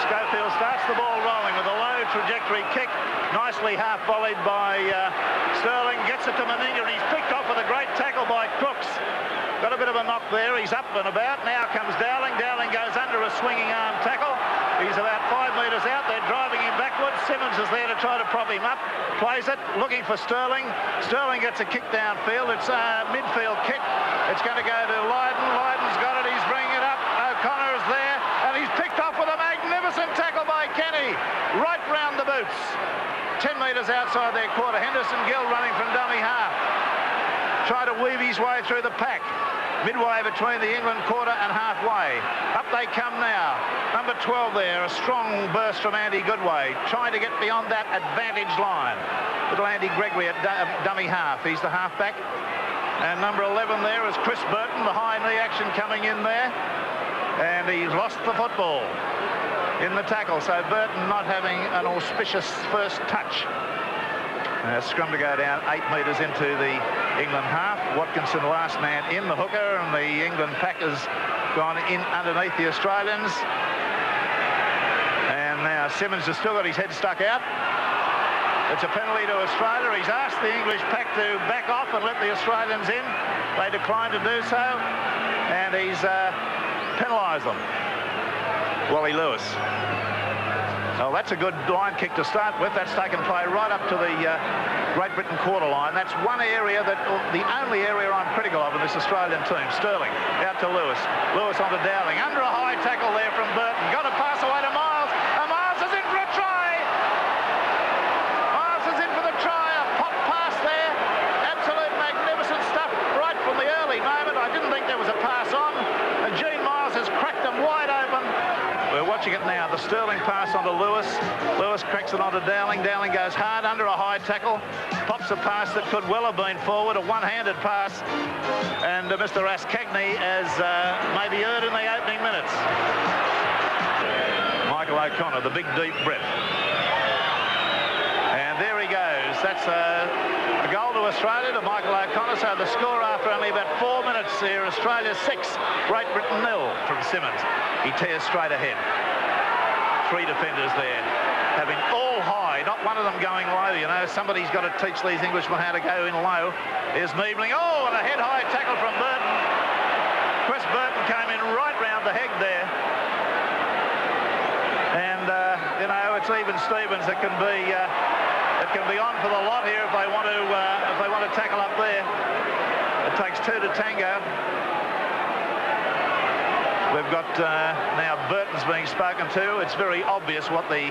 Schofield starts the ball rolling with a low trajectory kick, nicely half volleyed by Sterling, gets it to Meninga, and he's picked off with a great tackle by Crooks. Got a bit of a knock there, he's up and about. Now comes Dowling. Dowling goes under a swinging arm tackle. He's about 5 metres out, they're driving him backwards. Simmons is there to try to prop him up, plays it, looking for Sterling. Sterling gets a kick downfield, it's a midfield kick. It's going to go to Lydon. Lydon's got it, he's bringing it up. O'Connor is there, and he's picked off with a magnificent tackle by Kenny, right round the boots. 10 metres outside their quarter. Henderson Gill running from dummy half. Try to weave his way through the pack. Midway between the England quarter and halfway. Up they come now. Number 12 there, a strong burst from Andy Goodway, trying to get beyond that advantage line. Little Andy Gregory at dummy half. He's the halfback. And number 11 there is Chris Burton, the high knee action coming in there. And he's lost the football in the tackle. So Burton not having an auspicious first touch. Scrum to go down 8 metres into the England half. Watkinson last man in, the hooker, and the England pack has gone in underneath the Australians. And now Simmons has still got his head stuck out. It's a penalty to Australia. He's asked the English pack to back off and let the Australians in. They declined to do so, and he's penalised them. Wally Lewis. Well, that's a good line kick to start with. That's taken play right up to the Great Britain quarter line. That's one area that, the only area I'm critical of in this Australian team. Sterling out to Lewis. Lewis onto Dowling. Under a high tackle there from Burton. Got a pass away to Miles. And Miles is in for a try. Miles is in for the try. A pop pass there. Absolute magnificent stuff right from the early moment. I didn't think there was a pass on. And Gene Miles has cracked them wide open. We're watching it now. The Sterling pass onto Lewis. Lewis cracks it onto Dowling. Dowling goes hard under a high tackle. Pops a pass that could well have been forward. A one-handed pass. And Mr. Ascagney has maybe erred in the opening minutes. Michael O'Connor, the big deep breath. And there he goes. That's a goal to Australia, to Michael O'Connor. So the score after only about 4 minutes here, Australia 6, Great Britain 0 from Simmons. He tears straight ahead. 3 defenders there, having all high, not one of them going low. You know, somebody's got to teach these Englishmen how to go in low. Here's Niebling. Oh, and a head-high tackle from Burton. Chris Burton came in right round the head there. And, you know, it's even Stevens that can be on for the lot here if they want to tackle up there. It takes 2 to tango. We've got now Burton's being spoken to. It's very obvious what the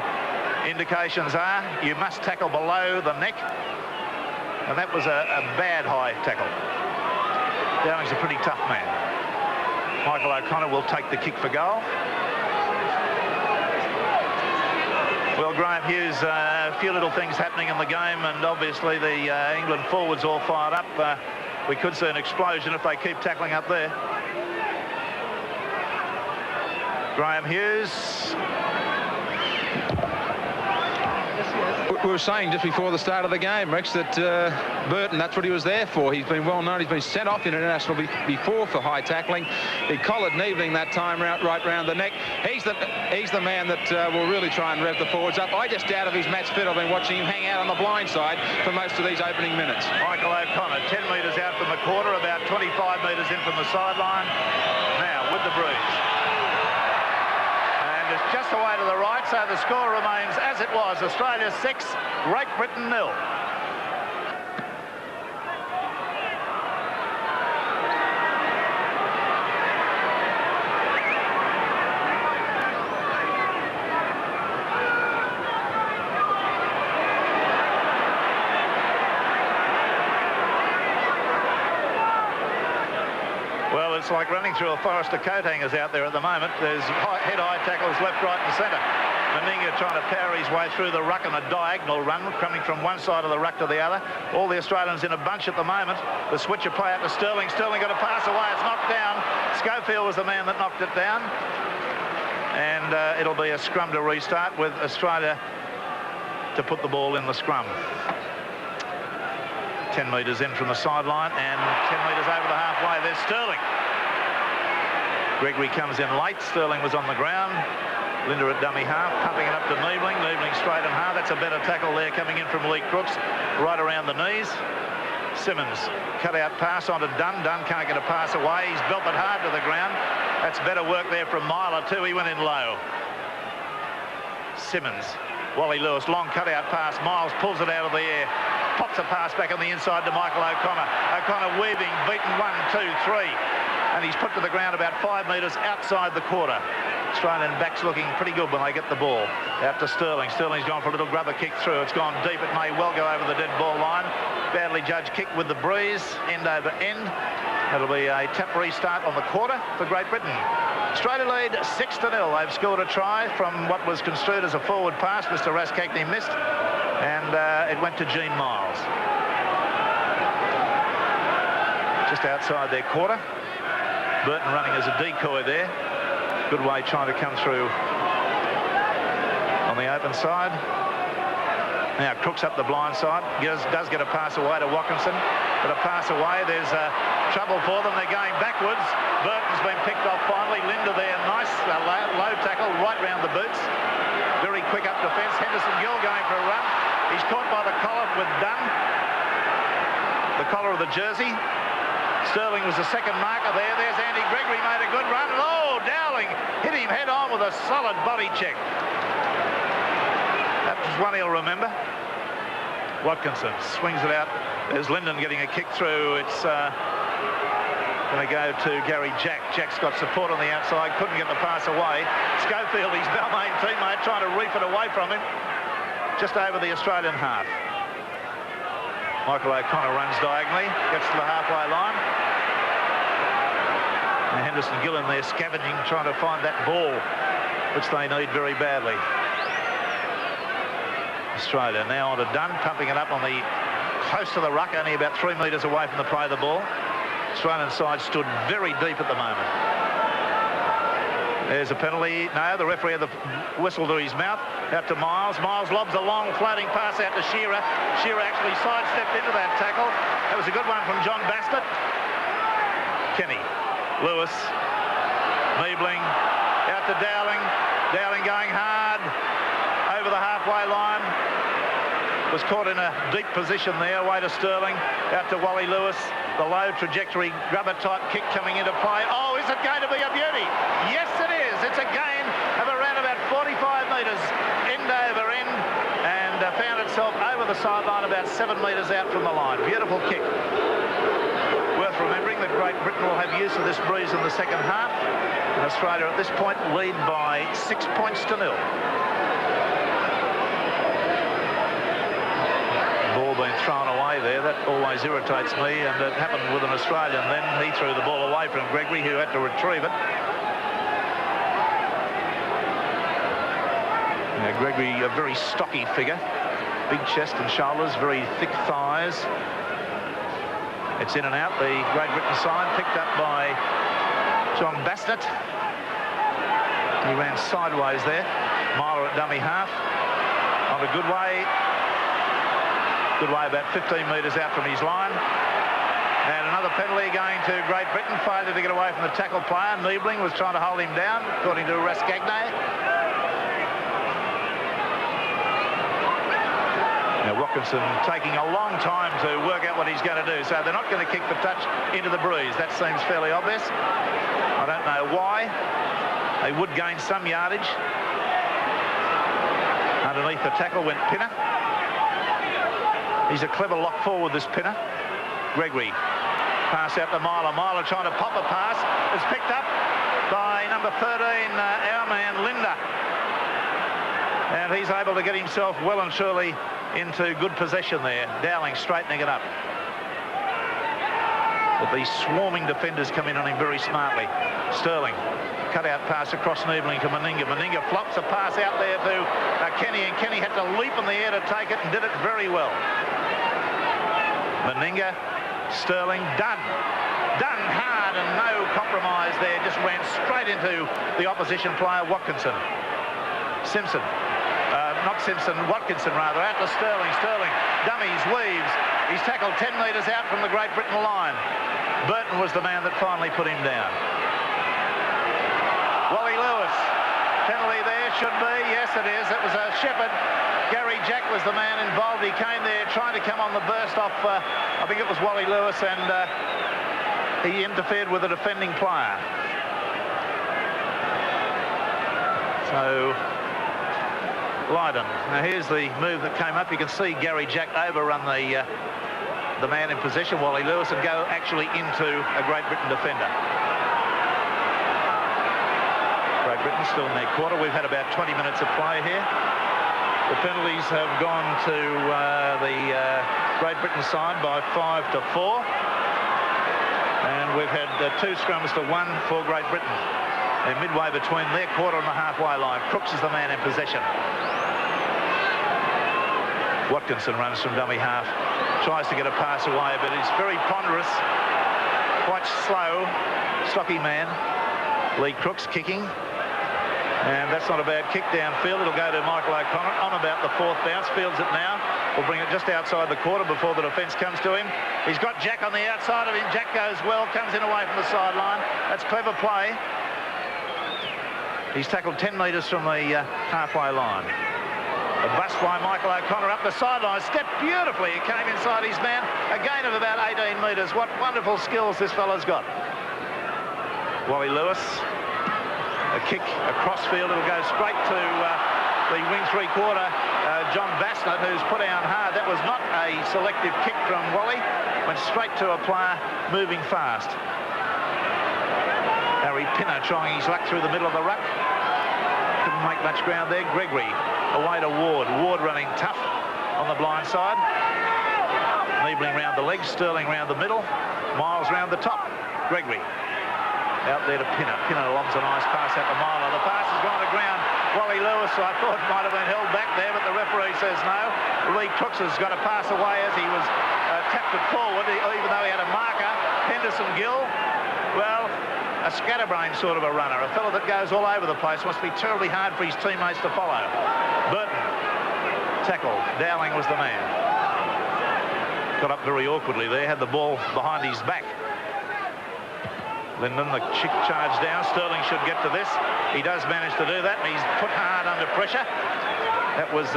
indications are. You must tackle below the neck. And that was a bad high tackle. Dowling's a pretty tough man. Michael O'Connor will take the kick for goal. Well, Graham Hughes, a few little things happening in the game, and obviously the England forwards all fired up. We could see an explosion if they keep tackling up there. Graham Hughes. We were saying just before the start of the game, Rex, that Burton, that's what he was there for. He's been well known. He's been sent off in international before for high tackling. He collared Niebling that time right round the neck. He's the man that will really try and rev the forwards up. I just doubt if he's match fit. I've been watching him hang out on the blind side for most of these opening minutes. Michael O'Connor, 10 metres out from the quarter, about 25 metres in from the sideline. Now with the breeze. It's just away to the right, so the score remains as it was. Australia 6, Great Britain 0. Well, it's like running through a forest of coat hangers out there at the moment. There's head-high tackles left, right and centre. Meninga trying to power his way through the ruck on a diagonal run, coming from one side of the ruck to the other. All the Australians in a bunch at the moment. The switcher play out to Sterling. Sterling got a pass away. It's knocked down. Schofield was the man that knocked it down. And it'll be a scrum to restart with Australia to put the ball in the scrum. 10 metres in from the sideline and 10 metres over the halfway. There's Sterling. Gregory comes in late. Sterling was on the ground. Linda at dummy half, pumping it up to Niebling. Niebling straight and hard. That's a better tackle there coming in from Lee Crooks, right around the knees. Simmons, cut out pass onto Dunn. Dunn can't get a pass away. He's belted hard to the ground. That's better work there from Myler too. He went in low. Simmons, Wally Lewis, long cut out pass. Miles pulls it out of the air. Pops a pass back on the inside to Michael O'Connor. O'Connor weaving, beaten 1, 2, 3. And he's put to the ground about 5 metres outside the quarter. Australian backs looking pretty good when they get the ball. Out to Sterling. Sterling's gone for a little grubber kick through. It's gone deep. It may well go over the dead ball line. Badly judged kick with the breeze, end over end. It'll be a tap restart on the quarter for Great Britain. Australia lead 6-0. They've scored a try from what was construed as a forward pass. Mr. Raskakny missed, and it went to Gene Miles. Just outside their quarter. Burton running as a decoy there. Good way trying to come through on the open side. Now Crooks up the blind side. Does get a pass away to Watkinson. But a pass away, there's trouble for them. They're going backwards. Burton's been picked off finally. Linda there, nice low tackle right round the boots. Very quick up defence. Henderson Gill going for a run. He's caught by the collar with Dunn. The collar of the jersey. Sterling was the second marker there. There's Andy Gregory, made a good run. Oh, Dowling hit him head on with a solid body check. That was one he'll remember. Watkinson swings it out. There's Linden getting a kick through. It's going to go to Gary Jack. Jack's got support on the outside. Couldn't get the pass away. Schofield, his Balmain teammate, trying to reef it away from him. Just over the Australian half. Michael O'Connor runs diagonally, gets to the halfway line. And Henderson Gill in there scavenging, trying to find that ball, which they need very badly. Australia now on to Dunn, pumping it up on the close to the ruck, only about 3 metres away from the play of the ball. Australian side stood very deep at the moment. There's a penalty. No, the referee had the whistle to his mouth. Out to Miles. Miles lobs a long floating pass out to Shearer. Shearer actually sidestepped into that tackle. That was a good one from John Bastard. Kenny. Lewis. Niebling. Out to Dowling. Dowling going hard. Over the halfway line. Was caught in a deep position there. Away to Sterling. Out to Wally Lewis. The low trajectory grubber type kick coming into play. Oh, is it going to be a beauty? Yes, it is. It's a gain of around about 45 metres end over end, and found itself over the sideline about 7 metres out from the line. Beautiful kick. Worth remembering that Great Britain will have use of this breeze in the second half, and Australia at this point lead by 6 points to 0. Ball being thrown away there. That always irritates me, and it happened with an Australian then. He threw the ball away from Gregory, who had to retrieve it. Now, Gregory, a very stocky figure. Big chest and shoulders, very thick thighs. It's in and out. The Great Britain side picked up by John Bastard. He ran sideways there. Myler at dummy half. On a good way. Good way about 15 metres out from his line. And another penalty going to Great Britain. Failure to get away from the tackle player. Niebling was trying to hold him down, according to Raskakny. Now Watkinson taking a long time to work out what he's going to do. So they're not going to kick the touch into the breeze. That seems fairly obvious. I don't know why. They would gain some yardage. Underneath the tackle went Pinner. He's a clever lock forward, this Pinner. Gregory. Pass out to Myler. Myler trying to pop a pass. It's picked up by number 13, our man, Linda. And he's able to get himself well and surely into good possession there. Dowling straightening it up. But these swarming defenders come in on him very smartly. Sterling. Cut out pass across Niebling to Meninga. Meninga flops a pass out there to Kenny, and Kenny had to leap in the air to take it and did it very well. Meninga, Sterling, Dunn hard and no compromise there, just ran straight into the opposition player, Watkinson. Watkinson rather, out to Sterling. Sterling dummies, weaves. He's tackled 10 metres out from the Great Britain line. Burton was the man that finally put him down. Wally Lewis, penalty there, should be. Yes, it is. It was a Shepherd. Gary Jack was the man involved. He came there trying to come on the burst off, I think it was Wally Lewis, and he interfered with the defending player. So, Lydon. Now here's the move that came up. You can see Gary Jack overrun the man in possession, Wally Lewis, and go actually into a Great Britain defender. Great Britain still in their quarter. We've had about 20 minutes of play here. The penalties have gone to the Great Britain side by 5 to 4. And we've had 2 scrums to 1 for Great Britain. They're midway between their quarter and the halfway line. Crooks is the man in possession. Watkinson runs from dummy half. Tries to get a pass away, but he's very ponderous. Quite slow. Stocky man. Lee Crooks kicking. And that's not a bad kick downfield. It'll go to Michael O'Connor on about the 4th bounce. Fields it now. We'll bring it just outside the quarter before the defence comes to him. He's got Jack on the outside of him. Jack goes well, comes in away from the sideline. That's clever play. He's tackled 10 metres from the halfway line. A bust by Michael O'Connor up the sideline. Stepped beautifully. It came inside his man. A gain of about 18 metres. What wonderful skills this fella's got. Wally Lewis. A kick across field. It'll go straight to the wing 3/4. John Bassnett, who's put down hard. That was not a selective kick from Wally. Went straight to a player moving fast. Harry Pinner trying his luck through the middle of the ruck. Couldn't make much ground there. Gregory away to Ward. Ward running tough on the blind side. Niebling round the legs. Sterling round the middle. Miles round the top. Gregory out there to Pinner. Pinner lobs a nice pass out to Myler. The pass has gone to ground. Wally Lewis, I thought, might have been held back there, but the referee says no. Lee Crooks has got to pass away as he was tapped it forward, even though he had a marker. Henderson Gill, well, a scatterbrain sort of a runner, a fellow that goes all over the place. Must be terribly hard for his teammates to follow. Burton, tackle. Dowling was the man. Got up very awkwardly there, had the ball behind his back. Lyndon, the chick charge down. Sterling should get to this. He does manage to do that, and he's put hard under pressure. That was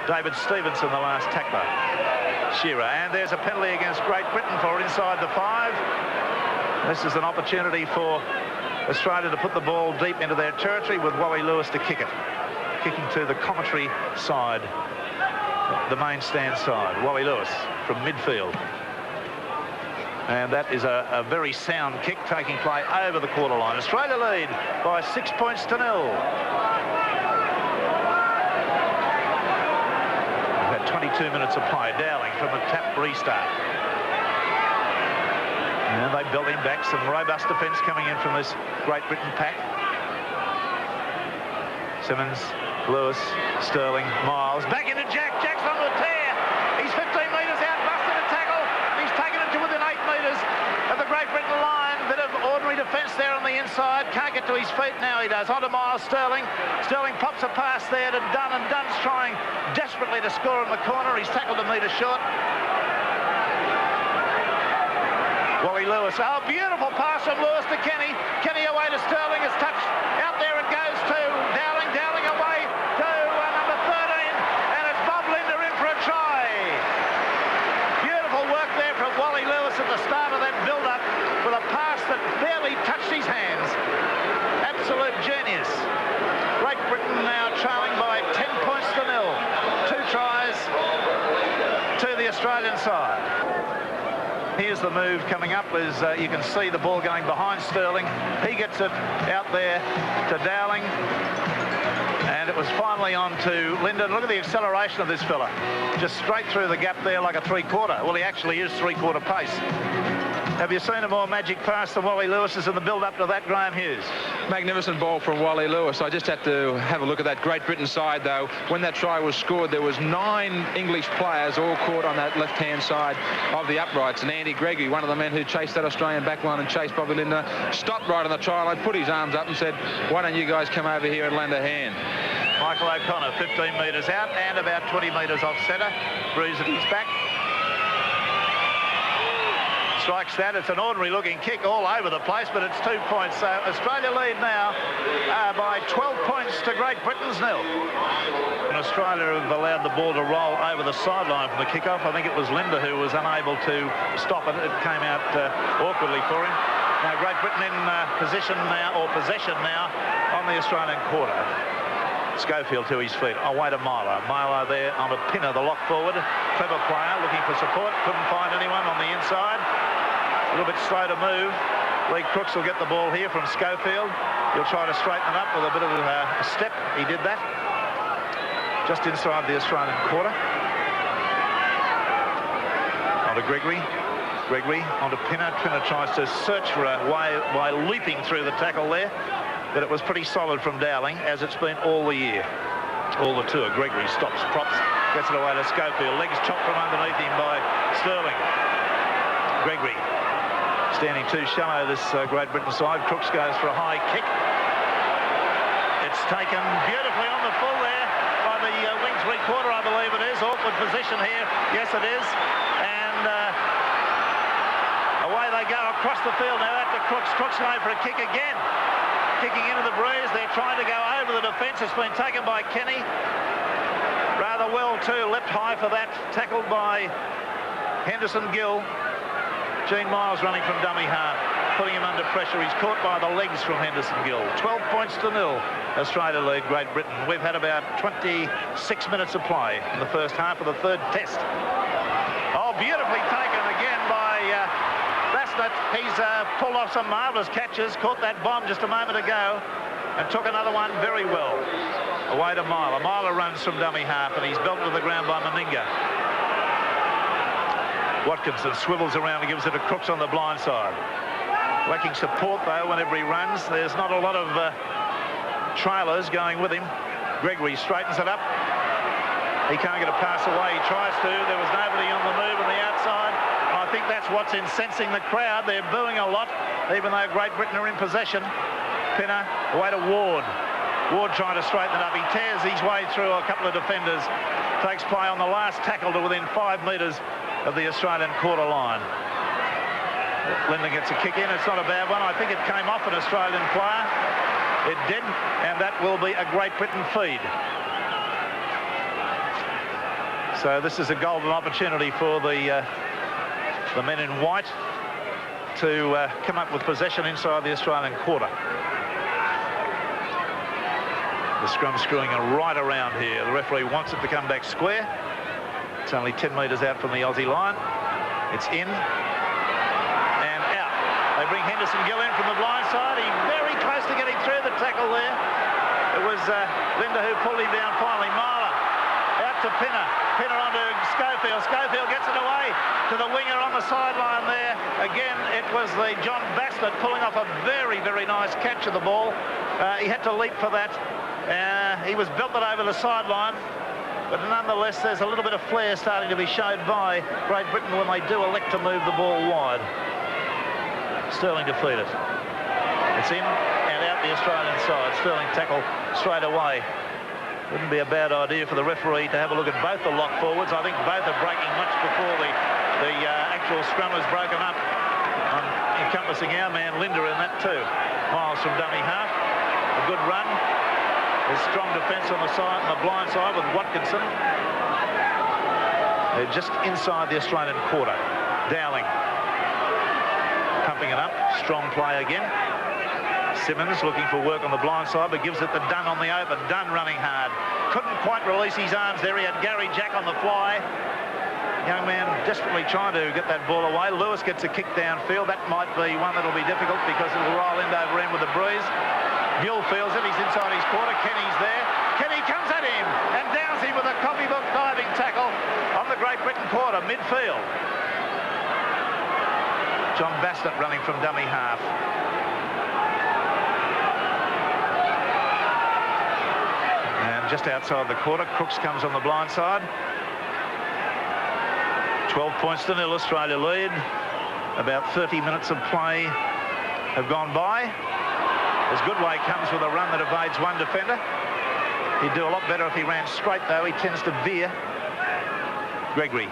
David Stevenson, the last tackler. Shearer, and there's a penalty against Great Britain for inside the 5. This is an opportunity for Australia to put the ball deep into their territory with Wally Lewis to kick it. Kicking to the commentary side, the main stand side. Wally Lewis from midfield. And that is a very sound kick taking play over the quarter line. Australia lead by 6 points to 0. We've had 22 minutes of play. Dowling from the tap restart. And they built him back. Some robust defence coming in from this Great Britain pack. Simmons, Lewis, Sterling, Miles. Back into Jack. Jack's on the tear. He's 15 metres out, busted a tackle. And he's taken it to within 8 metres of the Great Britain line. Bit of ordinary defence there on the inside. Can't get to his feet now. He does. On to Miles Sterling. Sterling pops a pass there to Dunn, and Dunn's trying desperately to score in the corner. He's tackled a metre short. Wally Lewis. Oh, beautiful pass from Lewis to Kenny. Kenny away to Sterling. It's touched out there. It goes to Dowling. Dowling away to number 13. And it's Bob Linder in for a try. Beautiful work there from Wally Lewis at the start of that build-up with a pass that barely touched his hands. Absolute genius. Great Britain now trailing by 10 points to 0. 2 tries to the Australian side. Here's the move coming up as you can see the ball going behind Sterling. He gets it out there to Dowling. And it was finally on to Lyndon. Look at the acceleration of this fella. Just straight through the gap there like a 3/4. Well, he actually is 3/4 pace. Have you seen a more magic pass than Wally Lewis's in the build-up to that, Graham Hughes? Magnificent ball from Wally Lewis. I just had to have a look at that Great Britain side, though. When that try was scored, there was 9 English players all caught on that left-hand side of the uprights. And Andy Gregory, one of the men who chased that Australian backline and chased Bobby Linder, stopped right on the try line, put his arms up and said, why don't you guys come over here and lend a hand? Michael O'Connor, 15 metres out and about 20 metres off centre. Bruise at his back. strikes that. It's an ordinary looking kick all over the place, but it's 2 points. So Australia lead now by 12 points to Great Britain's 0. And Australia have allowed the ball to roll over the sideline from the kickoff. I think it was Linda who was unable to stop it. It came out awkwardly for him. Now Great Britain in possession now on the Australian quarter. Schofield to his feet, away to Myler. Myler there on a Pinner, the lock forward. Clever player, looking for support. Couldn't find anyone on the inside. A little bit slow to move. Lee Crooks will get the ball here from Schofield. He'll try to straighten it up with a bit of a step. He did that. Just inside the Australian quarter. On to Gregory. Gregory onto Pinner. Pinner tries to search for a way by leaping through the tackle there. But it was pretty solid from Dowling, as it's been all the year. All the tour. Gregory stops, props, gets it away to Schofield. Legs chopped from underneath him by Sterling. Gregory standing too shallow, this Great Britain side. Crooks goes for a high kick. It's taken beautifully on the full there by the wing three-quarter, I believe it is. Awkward position here. Yes, it is. And away they go across the field now out to Crooks. Crooks going for a kick again. Kicking into the breeze. They're trying to go over the defence. It's been taken by Kenny. Rather well too. Leapt high for that. Tackled by Henderson Gill. Gene Miles running from dummy half, putting him under pressure. He's caught by the legs from Henderson Gill. 12 points to 0. Australia lead Great Britain. We've had about 26 minutes of play in the first half of the third test. Oh, beautifully taken again by Bassett. He's pulled off some marvellous catches, caught that bomb just a moment ago and took another one very well. Away to Myler. Myler runs from dummy half and he's belted to the ground by Meninga. Watkinson swivels around and gives it to Crooks on the blind side. Lacking support though whenever he runs. There's not a lot of trailers going with him. Gregory straightens it up. He can't get a pass away. He tries to. There was nobody on the move on the outside. I think that's what's incensing the crowd. They're booing a lot, even though Great Britain are in possession. Pinner, away to Ward. Ward trying to straighten it up. He tears his way through a couple of defenders. Takes play on the last tackle to within 5 metres of the Australian quarter line. Linden gets a kick in. It's not a bad one. I think it came off an Australian player. It did, and that will be a Great Britain feed. So this is a golden opportunity for the men in white to come up with possession inside the Australian quarter. The scrum screwing right around here. The referee wants it to come back square. It's only 10 metres out from the Aussie line. It's in and out. They bring Henderson Gill in from the blind side. He's very close to getting through the tackle there. It was Linda who pulled him down finally. Myler out to Pinner. Pinner onto Schofield. Schofield gets it away to the winger on the sideline there. Again, it was the John Bassett pulling off a very, very nice catch of the ball. He had to leap for that. He was belted over the sideline. But nonetheless, there's a little bit of flair starting to be showed by Great Britain when they do elect to move the ball wide. Sterling defeated. It's in and out the Australian side. Sterling tackle straight away. Wouldn't be a bad idea for the referee to have a look at both the lock forwards. I think both are breaking much before the actual scrum is broken up. I'm encompassing our man Linda in that too. Miles from dummy half. A good run. There's strong defence on the side, on the blind side with Watkinson. They're just inside the Australian quarter. Dowling pumping it up. Strong play again. Simmons looking for work on the blind side, but gives it to Dunn on the open. Dunn running hard. Couldn't quite release his arms there. He had Gary Jack on the fly. Young man desperately trying to get that ball away. Lewis gets a kick downfield. That might be one that'll be difficult because it'll roll end over end with the breeze. Gill feels it. He's inside his quarter. Kenny's there. Kenny comes at him and downs him with a copybook diving tackle on the Great Britain quarter, midfield. John Bassett running from dummy half. And just outside the quarter, Crooks comes on the blind side. 12 points to 0, Australia lead. About 30 minutes of play have gone by. As Goodway comes with a run that evades one defender. He'd do a lot better if he ran straight, though. He tends to veer. Gregory.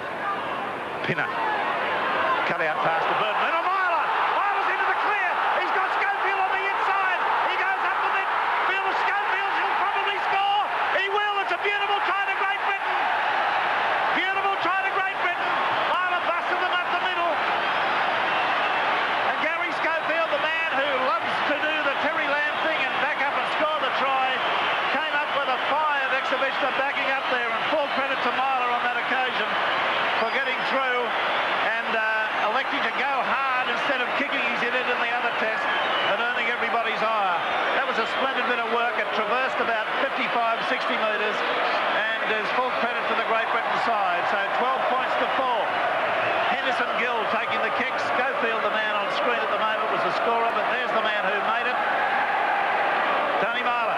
Pinner. Cut out pass to Burton. a splendid bit of work. It traversed about 55, 60 metres, and is full credit to the Great Britain side. So 12 points to 4. Henderson Gill taking the kick. Schofield, the man on screen at the moment, was the scorer, but there's the man who made it. Tony Marler.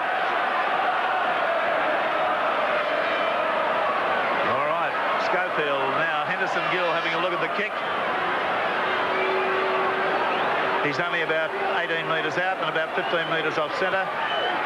All right, Schofield now. Henderson Gill having a look at the kick. He's only about 18 metres out and about 15 metres off centre.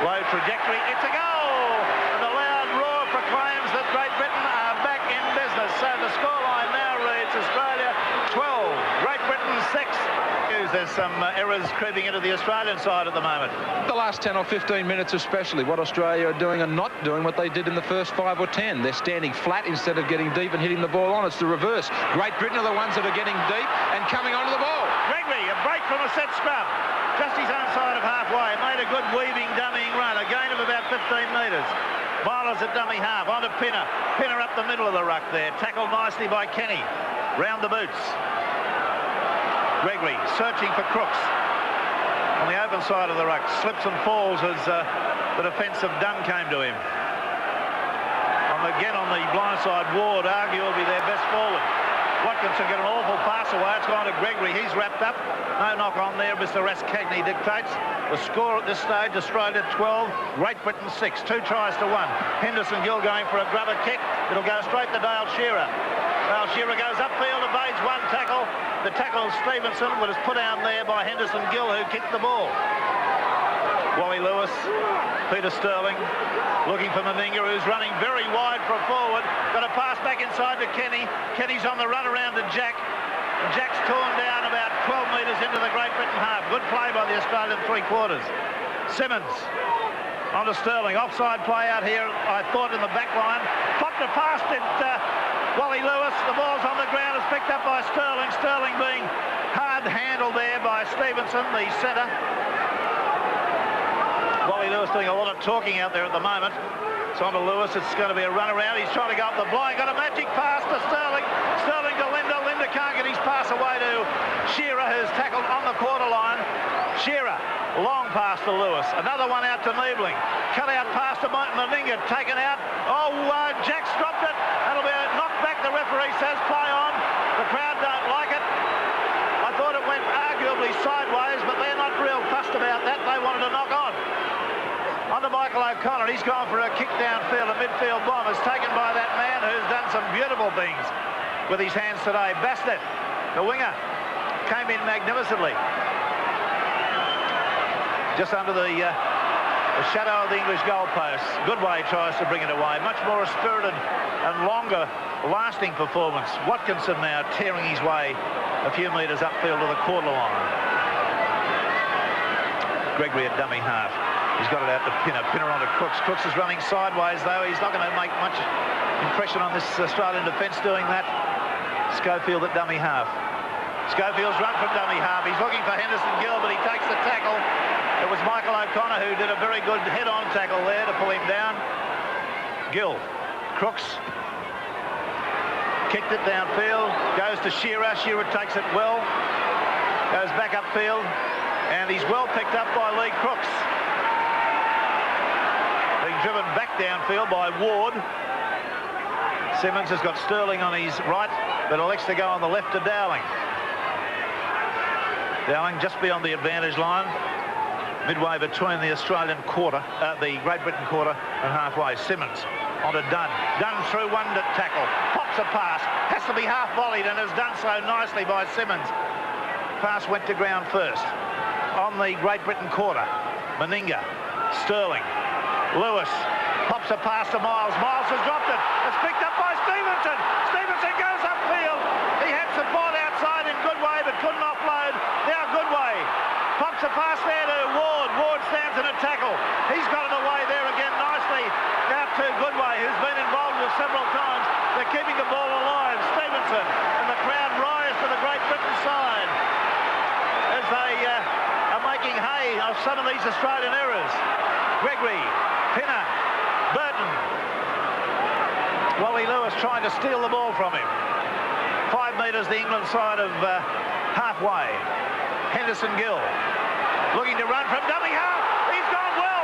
Low trajectory. It's a goal! And the loud roar proclaims that Great Britain are back in business. So the scoreline now reads Australia 12, Great Britain 6. There's some errors creeping into the Australian side at the moment. The last 10 or 15 minutes especially, what Australia are doing and not doing what they did in the first 5 or 10. They're standing flat instead of getting deep and hitting the ball on. It's the reverse. Great Britain are the ones that are getting deep and coming onto the ball. Gregory, a break from a set scrum. Just his own side of halfway. Made a good weaving, dummying run. A gain of about 15 metres. Marler's at dummy half. On to Pinner. Pinner up the middle of the ruck there. Tackled nicely by Kenny. Round the boots. Gregory searching for Crooks. On the open side of the ruck. Slips and falls as the defence of Dunn came to him. Again on the blind side, Ward, arguably their best forward. Watkinson get an awful pass away. It's gone to Gregory. He's wrapped up. No knock on there. Mr. Raskagny dictates. The score at this stage, Australia 12, Great Britain 6. 2 tries to 1. Henderson Gill going for a grubber kick. It'll go straight to Dale Shearer. Dale Shearer goes upfield, evades one tackle. The tackle of Stevenson was put down there by Henderson Gill, who kicked the ball. Wally Lewis, Peter Sterling, looking for Meninga, who's running very wide for a forward. Got a pass back inside to Kenny. Kenny's on the run around to Jack. Jack's torn down about 12 metres into the Great Britain half. Good play by the Australian three-quarters. Simmons on to Sterling. Offside play out here, I thought, in the back line. Popped it past it, Wally Lewis. The ball's on the ground. It's picked up by Sterling. Sterling being hard handled there by Stevenson, the centre. Wally Lewis doing a lot of talking out there at the moment. It's on to Lewis. It's going to be a run around. He's trying to go up the blind. Got a magic pass to Sterling. Sterling to Linda. Linda can't get his pass away to Shearer, who's tackled on the quarter line. Shearer, long pass to Lewis. Another one out to Niebling. Cut out pass to Meninga. Taken out. Oh, Jack's dropped it. That'll be a knock back. The referee says play on. The crowd don't like it. I thought it went arguably sideways, but they're not real fussed about that. They wanted to knock on. On to Michael O'Connor. He's gone for a kick downfield. A midfield bomb is taken by that man who's done some beautiful things with his hands today. Bassett, the winger, came in magnificently. Just under the shadow of the English goalpost. Goodway tries to bring it away. Much more a spirited and longer lasting performance. Watkinson now tearing his way a few metres upfield to the quarter line. Gregory at dummy half. He's got it out to Pinner. Pinner on to Crooks. Crooks is running sideways, though. He's not going to make much impression on this Australian defence doing that. Schofield at dummy half. Schofield's run from dummy half. He's looking for Henderson Gill, but he takes the tackle. It was Michael O'Connor who did a very good head-on tackle there to pull him down. Gill. Crooks. Kicked it downfield. Goes to Shearer. Shearer takes it well. Goes back upfield. And he's well picked up by Lee Crooks. Being driven back downfield by Ward. Simmons has got Sterling on his right, but elects to go on the left to Dowling. Dowling just beyond the advantage line, midway between the Australian quarter, the Great Britain quarter and halfway. Simmons on to Dunn. Dunn through one to tackle. Pops a pass. Has to be half volleyed and has done so nicely by Simmons. Pass went to ground first. On the Great Britain quarter, Meninga, Sterling, Lewis, pops a pass to Miles. Miles has dropped it. It's picked up by Stevenson. Stevenson goes upfield. He had support outside in Goodway, but couldn't offload. Now Goodway pops a pass there to Ward. Ward stands in a tackle. He's got it away there again nicely. Now to Goodway, who's been involved with several times. They're keeping the ball alive. Stevenson and the crowd rise to the Great Britain side as they are making hay of some of these Australian errors. Gregory, Pinner, Burton. Wally Lewis trying to steal the ball from him. 5 metres the England side of halfway. Henderson Gill looking to run from dummy half. He's gone well.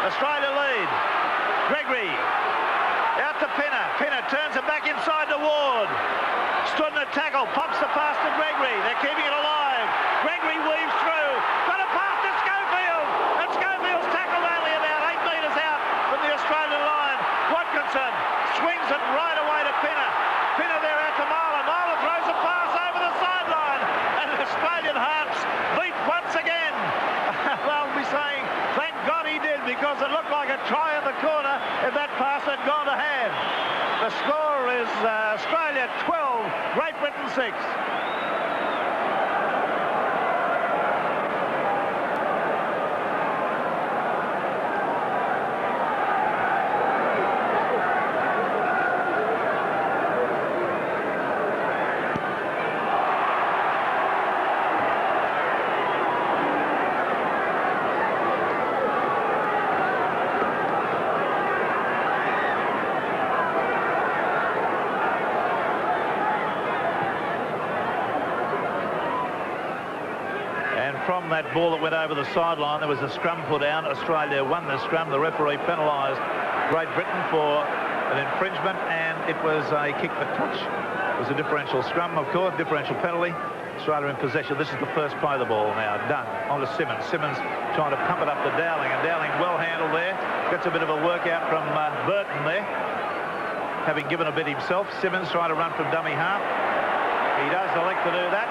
Australia lead. Gregory out to Pinner. Pinner turns it back inside to Ward. Stood in a tackle, pops the pass to Gregory. They're keeping it alive. Gregory weaves through. Got a pass to Schofield. And Schofield's tackled only about 8 metres out from the Australian line. Watkinson swings it right away to Pinner. Pinner there out to Marlon. Marlon throws a pass over the sideline. And the Australian Harps beat once again. They'll be saying, thank God he did, because it looked like a try in the corner if that pass had gone to hand. The score is Australia 12, Great Britain 6. From that ball that went over the sideline, there was a scrum put out. Australia won the scrum. The referee penalised Great Britain for an infringement, and it was a kick for touch. It was a differential scrum, of course, differential penalty. Australia in possession. This is the first play of the ball now. Done. On to Simmons. Simmons trying to pump it up to Dowling, and Dowling well handled there. Gets a bit of a workout from Burton there, having given a bit himself. Simmons trying to run from dummy half. He does elect to do that.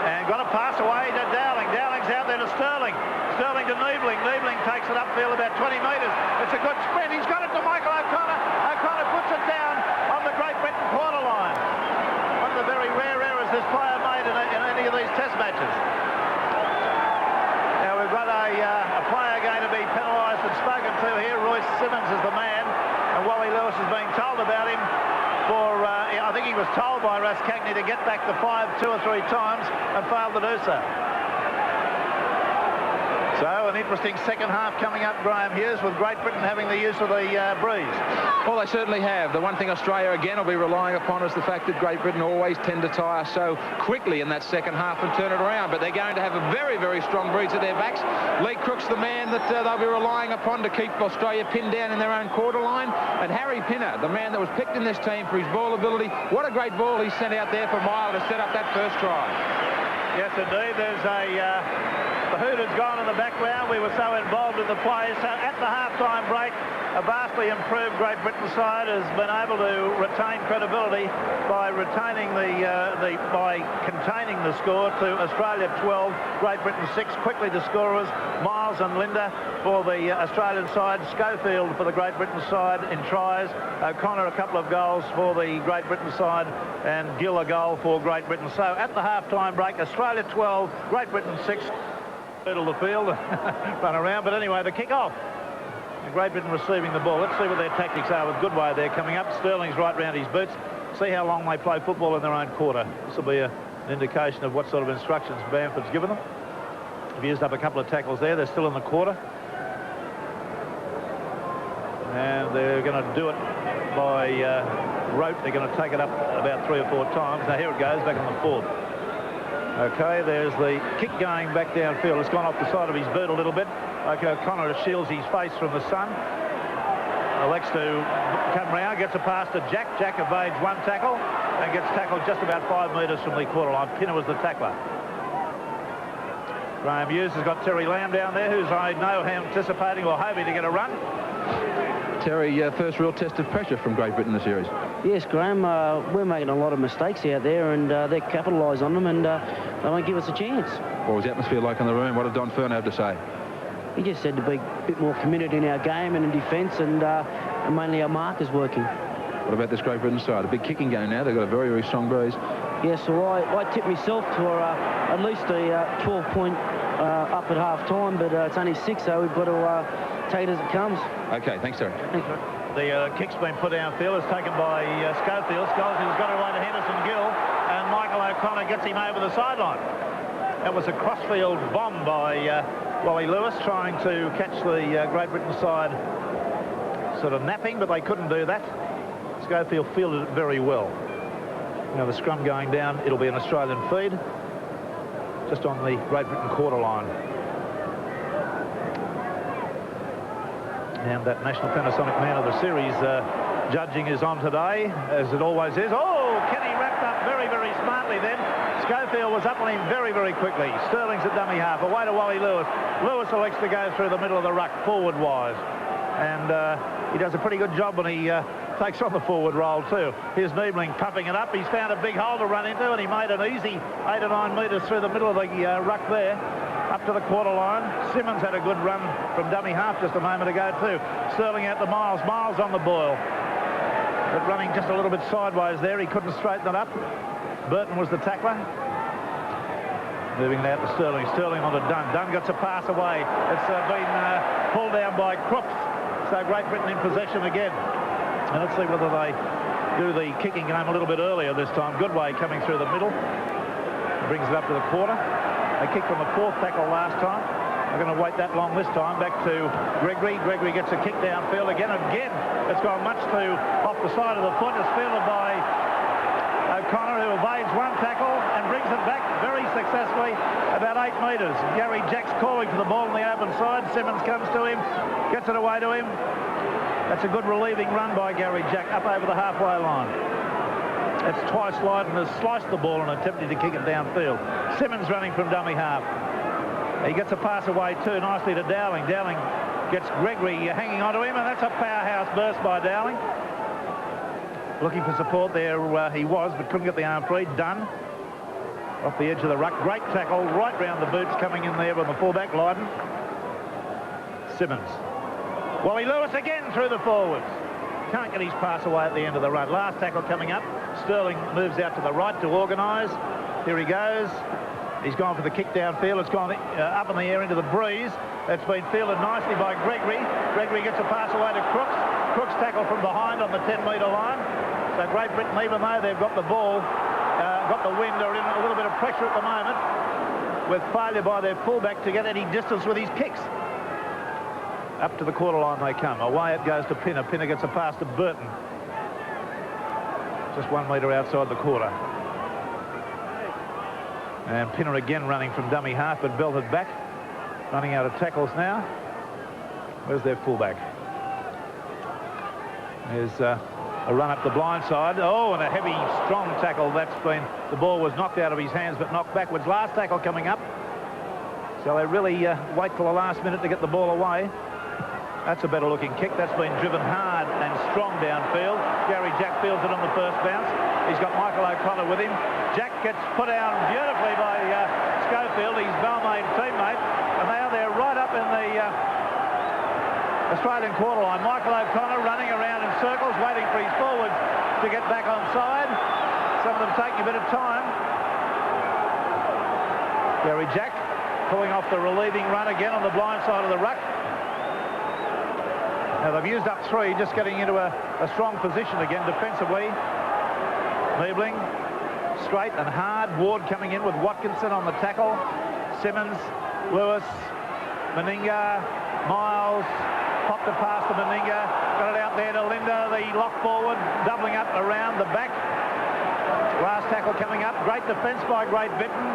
And got a pass away to Dowling. Dowling's out there to Sterling. Sterling to Niebling. Niebling takes it upfield about 20 metres. It's a good sprint. He's got it to Michael O'Connor. O'Connor puts it down on the Great Britain quarter line. One of the very rare errors this player made in any of these test matches. Now we've got a player going to be penalised and spoken to here. Royce Simmons is the man. And Wally Lewis is being told about him for, I think he was told by Russ Cagney to get back to 5 2 or 3 times and failed to do so. So an interesting second half coming up, Graham Hughes, with Great Britain having the use of the breeze. Well, they certainly have. The one thing Australia again will be relying upon is the fact that Great Britain always tend to tire so quickly in that second half and turn it around. But they're going to have a very, very strong breeze at their backs. Lee Crook's the man that they'll be relying upon to keep Australia pinned down in their own quarter line. And Harry Pinner, the man that was picked in this team for his ball ability. What a great ball he sent out there for Mile to set up that first try. Yes, indeed. There's the hoot has gone in the background. We were so involved in the play. So at the half-time break, a vastly improved Great Britain side has been able to retain credibility by retaining by containing the score to Australia 12, Great Britain 6. Quickly the scorers, Miles and Linda for the Australian side, Schofield for the Great Britain side in tries, O'Connor a couple of goals for the Great Britain side, and Gill a goal for Great Britain. So at the half-time break, Australia 12, Great Britain 6. Middle of the field, run around, but anyway, the kick-off. Great Britain receiving the ball. Let's see what their tactics are with Goodway there coming up. Sterling's right round his boots. See how long they play football in their own quarter. This will be an indication of what sort of instructions Bamford's given them. They've used up a couple of tackles there. They're still in the quarter. And they're going to do it by rote. They're going to take it up about 3 or 4 times. Now here it goes, back on the 4th. Okay, there's the kick going back downfield. It's gone off the side of his boot a little bit. Okay, O'Connor shields his face from the sun. Elects to come round, gets a pass to Jack. Jack evades one tackle and gets tackled just about 5 metres from the quarter line. Pinner was the tackler. Graham Hughes has got Terry Lamb down there, who's, I know, anticipating or hoping to get a run. Terry, first real test of pressure from Great Britain in the series. Yes, Graham, we're making a lot of mistakes out there, and they capitalise on them, and they don't give us a chance. What was the atmosphere like in the room? What did Don Fern have to say? He just said to be a bit more committed in our game and in defence, and mainly our markers working. What about this Great Britain side? A big kicking game now. They've got a very, very strong breeze. Yes, so I tipped myself for at least a 12-point up at half-time, but it's only 6, so we've got to take it as it comes. OK, thanks, Terry. Thanks, mate. The kick's been put downfield. It's taken by Schofield. Schofield's got it away to Henderson Gill, and Michael O'Connor gets him over the sideline. That was a crossfield bomb by Wally Lewis, trying to catch the Great Britain side sort of napping, but they couldn't do that. Schofield fielded it very well. Now the scrum going down, it'll be an Australian feed, just on the Great Britain quarter line. And that National Panasonic Man of the Series judging is on today, as it always is. Oh, Kenny wrapped up very, very smartly then. Schofield was up on him very, very quickly. Sterling's at dummy half. Away to Wally Lewis. Lewis elects to go through the middle of the ruck, forward-wise. And he does a pretty good job when he takes on the forward roll too. Here's Niebling pumping it up. He's found a big hole to run into, and he made an easy 8 or 9 metres through the middle of the ruck there, up to the quarter line. Simmons had a good run from dummy half just a moment ago too. Sterling out to Miles. Miles on the boil, but running just a little bit sideways there. He couldn't straighten it up. Burton was the tackler. Moving it out to Sterling. Sterling on to Dunn. Dunn gets a pass away. It's been pulled down by Crooks. So Great Britain in possession again. And let's see whether they do the kicking game a little bit earlier this time. Goodway coming through the middle. Brings it up to the quarter. They kicked on the 4th tackle last time. They're going to wait that long this time. Back to Gregory. Gregory gets a kick downfield again. Again, it's gone much too off the side of the foot. It's fielded by O'Connor, who evades one tackle and brings it back very successfully about 8 metres. Gary Jack's calling for the ball on the open side. Simmons comes to him, gets it away to him. That's a good relieving run by Gary Jack up over the halfway line. It's twice slide and has sliced the ball and attempted to kick it downfield. Simmons running from dummy half. He gets a pass away too nicely to Dowling. Dowling gets Gregory hanging onto him, and that's a powerhouse burst by Dowling. Looking for support there, he was, but couldn't get the arm free. Dunn off the edge of the ruck. Great tackle right round the boots coming in there with the fullback, Lydon. Simmons. Wally Lewis again through the forwards. Can't get his pass away at the end of the run. Last tackle coming up. Sterling moves out to the right to organise. Here he goes. He's gone for the kick downfield. It's gone up in the air into the breeze. It's been fielded nicely by Gregory. Gregory gets a pass away to Crooks. Crooks tackle from behind on the 10-metre line. So Great Britain, even though they've got the ball, got the wind, are in a little bit of pressure at the moment, with failure by their fullback to get any distance with his kicks. Up to the quarter line they come. Away it goes to Pinner. Pinner gets a pass to Burton. Just 1 metre outside the quarter. And Pinner again running from dummy half, but belted back. Running out of tackles now. Where's their fullback? There's a run up the blind side. Oh, and a heavy, strong tackle. That's been... The ball was knocked out of his hands, but knocked backwards. Last tackle coming up. So they really wait till the last minute to get the ball away. That's a better looking kick. That's been driven hard and strong downfield. Gary Jack fields it on the first bounce. He's got Michael O'Connor with him. Jack gets put down beautifully by Schofield, his Balmain teammate. And now they're right up in the Australian quarter line. Michael O'Connor running around in circles, waiting for his forwards to get back on side. Some of them taking a bit of time. Gary Jack pulling off the relieving run again on the blind side of the ruck. Now they've used up 3, just getting into a strong position again defensively. Niebling, straight and hard. Ward coming in with Watkinson on the tackle. Simmons, Lewis, Meninga, Miles, popped a pass to Meninga, got it out there to Linda, the lock forward, doubling up around the back. Last tackle coming up. Great defence by Great Britain,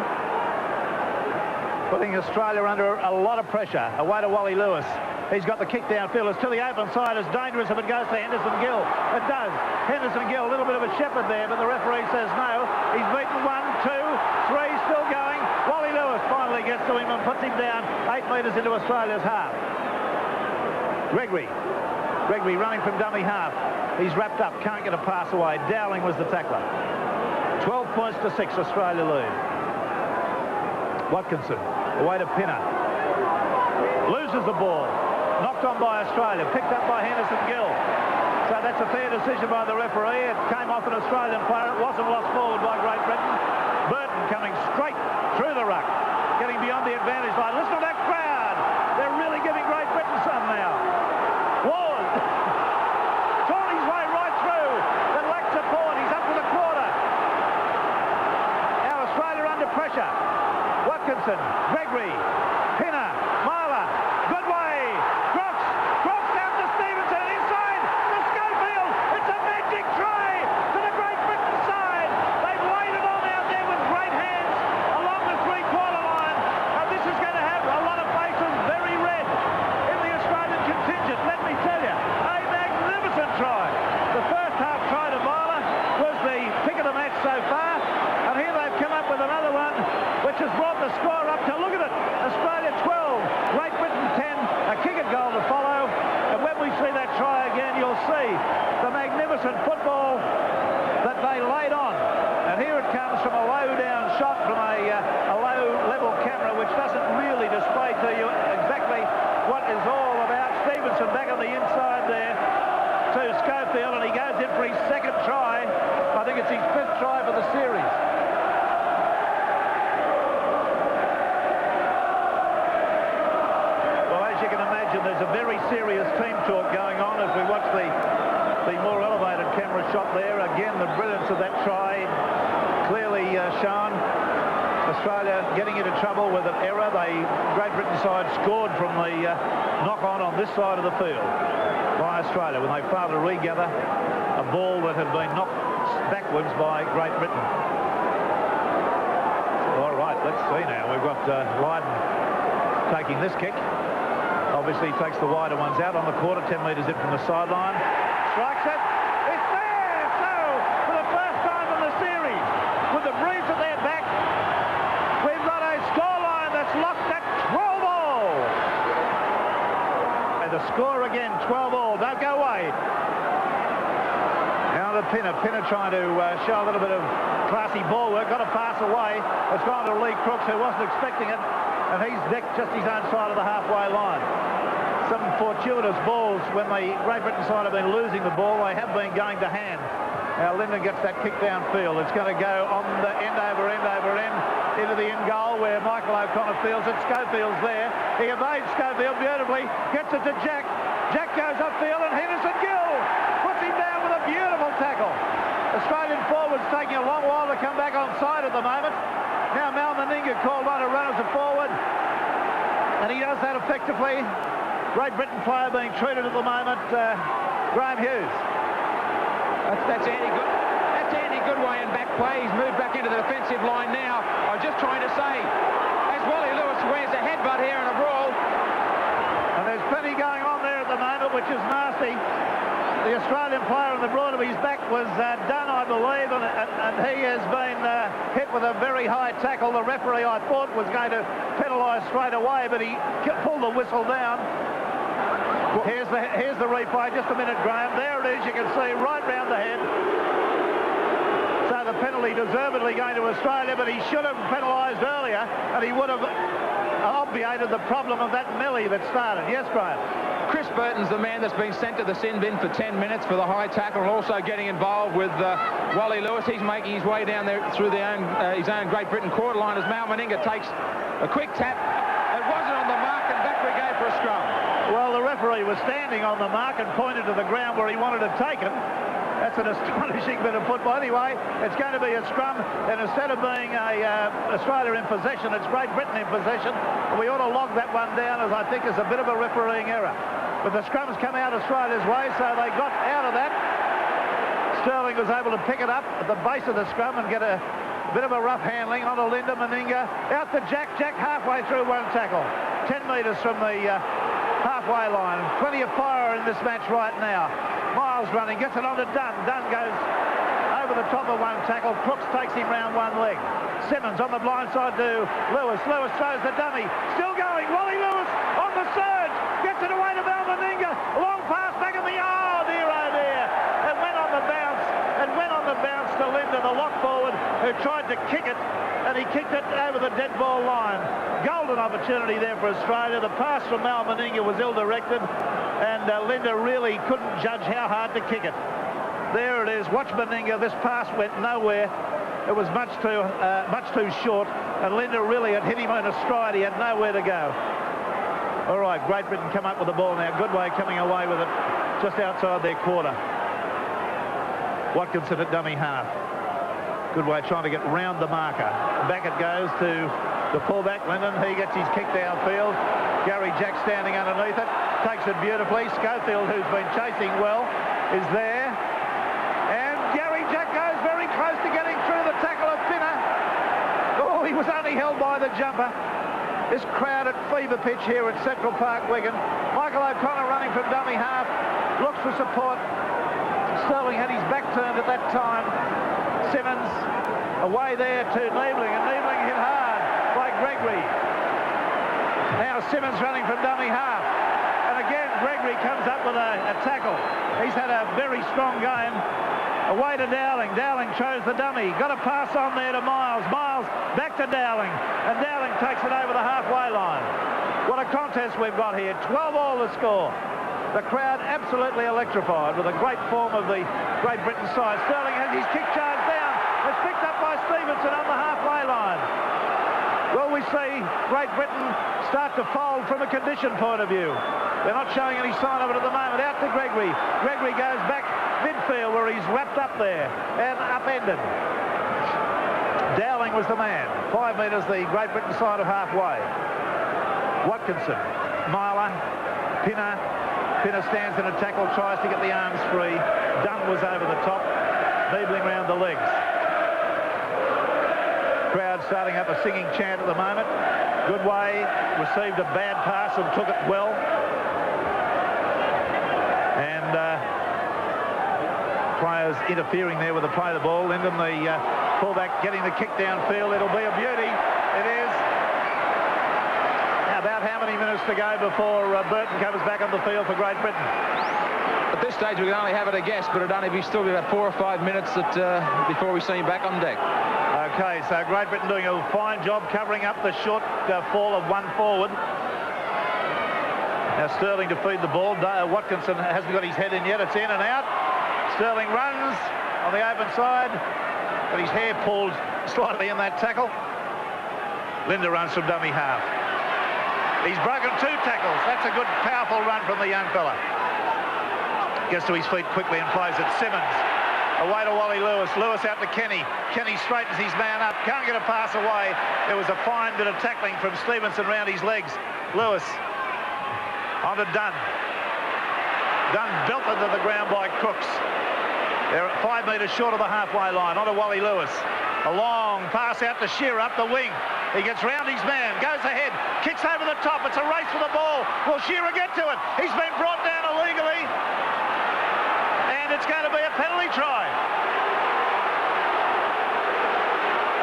putting Australia under a lot of pressure. Away to Wally Lewis. He's got the kick downfield. It's to the open side. It's dangerous if it goes to Henderson Gill. It does. Henderson Gill, a little bit of a shepherd there, but the referee says no. He's beaten 1, 2, 3, still going. Wally Lewis finally gets to him and puts him down 8 metres into Australia's half. Gregory running from dummy half. He's wrapped up, can't get a pass away. Dowling was the tackler. 12 points to 6, Australia lead. Watkinson, away to Pinner. Loses the ball. Knocked on by Australia, picked up by Henderson Gill. So that's a fair decision by the referee. It came off an Australian player. It wasn't lost forward by Great Britain. Burton coming straight through the ruck, getting beyond the advantage line. Listen to that crowd. They're really giving Great Britain some now. Ward torn his way right through, then lacked support. He's up to the quarter. Now Australia under pressure. Watkinson, Gregory, Pinner, Marler, Goodway, Crooks down to Stevenson, inside to Schofield. It's a magic try to the Great Britain side. They've laid it on out there with great hands along the 3-quarter line. And this is going to have a lot of faces very Henderson back on the inside there to Schofield, and he goes in for his second try. I think it's his fifth try for the series. Well, as you can imagine, there's a very serious team talk going on as we watch the more elevated camera shot there. Again, the brilliance of that try clearly shown. Australia getting into trouble with an error. Great Britain side scored from the knock-on this side of the field by Australia when they failed to regather a ball that had been knocked backwards by Great Britain. All right, let's see now. We've got Lydon taking this kick. Obviously, he takes the wider ones out on the quarter, 10 metres in from the sideline. Strikes it. It's there! So, for the first time in the series, with the breeze at their back, we've got a scoreline that's locked at 12 all. And the score again, 12 all. Don't go away. Now to Pinner. Pinner trying to show a little bit of classy ball work. Got a pass away. It's gone to Lee Crooks, who wasn't expecting it. And he's decked just his own side of the halfway line. Some fortuitous balls when the Great Britain side have been losing the ball. They have been going to hand. Now Linden gets that kick downfield. It's going to go on the end over end into the end goal where Michael O'Connor fields it. Schofield's there. He evades Schofield beautifully. Gets it to Jack. Jack goes upfield and Henderson Gill puts him down with a beautiful tackle. Australian forwards taking a long while to come back on side at the moment. Now Mal Meninga called on to run as a forward, and he does that effectively. Great Britain player being treated at the moment, Graham Hughes. That's Andy Goodway in back play. He's moved back into the defensive line now. I was just trying to say, as Wally Lewis wears a headbutt here in a brawl. And there's plenty going on there at the moment, which is nasty. The Australian player in the broad of his back was done, I believe, and he has been hit with a very high tackle. The referee, I thought, was going to penalise straight away, but he pulled the whistle down. Here's the replay. Just a minute, Graham. There it is. You can see right round the head. So the penalty deservedly going to Australia, but he should have penalised earlier, and he would have obviated the problem of that melee that started. Yes, Graham? Chris Burton's the man that's been sent to the sin bin for 10 minutes for the high tackle and also getting involved with Wally Lewis. He's making his way down there through his own Great Britain quarter line as Mal Meninga takes a quick tap. It wasn't on the mark, and back we go for a scrum. Well, the referee was standing on the mark and pointed to the ground where he wanted to take it. That's an astonishing bit of football. Anyway, it's going to be a scrum, and instead of being Australia in possession, it's Great Britain in possession. We ought to log that one down, as I think is a bit of a refereeing error. But the scrum's come out Australia's way, so they got out of that. Sterling was able to pick it up at the base of the scrum and get a bit of a rough handling onto Linda Meninga. Out to Jack. Jack halfway through one tackle. 10 metres from the halfway line. Plenty of fire in this match right now. Miles running, gets it onto Dunn. Dunn goes over the top of one tackle. Crooks takes him round one leg. Simmons on the blind side to Lewis. Lewis throws the dummy. Still going. Wally Lewis on the surge. Gets it away to Mal Meninga. Long pass back in the... Oh, dear, oh, dear. It went on the bounce. It went on the bounce to Linda, the lock forward, who tried to kick it, and he kicked it over the dead ball line. Golden opportunity there for Australia. The pass from Mal Meninga was ill-directed, and Linda really couldn't judge how hard to kick it. There it is. Watch Meninga. This pass went nowhere. It was much too short, and Linda really had hit him on a stride. He had nowhere to go. All right, Great Britain come up with the ball now. Goodway coming away with it just outside their quarter. Watkinson at dummy half. Goodway trying to get round the marker. Back it goes to the fullback, Linden. He gets his kick downfield. Gary Jack standing underneath it. Takes it beautifully. Schofield, who's been chasing well, is there. And Gary Jack goes very close to getting through the tackle of Pinner. Oh, he was only held by the jumper. This crowd at fever pitch here at Central Park, Wigan. Michael O'Connor running from dummy half. Looks for support. Sterling had his back turned at that time. Simmons away there to Niebling, and Niebling hit hard by Gregory. Now Simmons running from dummy half. And again, Gregory comes up with a tackle. He's had a very strong game. Away to Dowling. Dowling chose the dummy. Got a pass on there to Miles. Miles back to Dowling. And Dowling takes it over the halfway line. What a contest we've got here. 12 all the score. The crowd absolutely electrified with a great form of the Great Britain side. Sterling has his kick charge down. It's picked up by Stevenson on the halfway line. Will we see Great Britain start to fold from a condition point of view? They're not showing any sign of it at the moment. Out to Gregory. Gregory goes back midfield where he's wrapped up there and upended. Dowling was the man. 5 metres the Great Britain side of halfway. Watkinson, Myler, Pinner. Pinner stands in a tackle, tries to get the arms free. Dunn was over the top, needling round the legs. Crowd starting up a singing chant at the moment. Goodway received a bad pass and took it well. And players interfering there with the play of the ball. Lyndon, the fullback, getting the kick downfield. It'll be a beauty. It is. About how many minutes to go before Burton comes back on the field for Great Britain? At this stage, we can only have it a guess, but it'd only be still be about 4 or 5 minutes before we see him back on deck. Okay, so Great Britain doing a fine job covering up the short fall of one forward. Now Sterling to feed the ball. Watkinson hasn't got his head in yet. It's in and out. Sterling runs on the open side, but his hair pulled slightly in that tackle. Linda runs from dummy half. He's broken 2 tackles. That's a good, powerful run from the young fella. Gets to his feet quickly and plays it. Simmons. Away to Wally Lewis. Lewis out to Kenny. Kenny straightens his man up. Can't get a pass away. There was a fine bit of tackling from Stevenson round his legs. Lewis. On to Dunn. Dunn belted to the ground by Crooks. They're 5 metres short of the halfway line. On to Wally Lewis. A long pass out to Shearer up the wing. He gets round his man, goes ahead, kicks over the top. It's a race for the ball. Will Shearer get to it? He's been brought down illegally. And it's going to be a penalty try.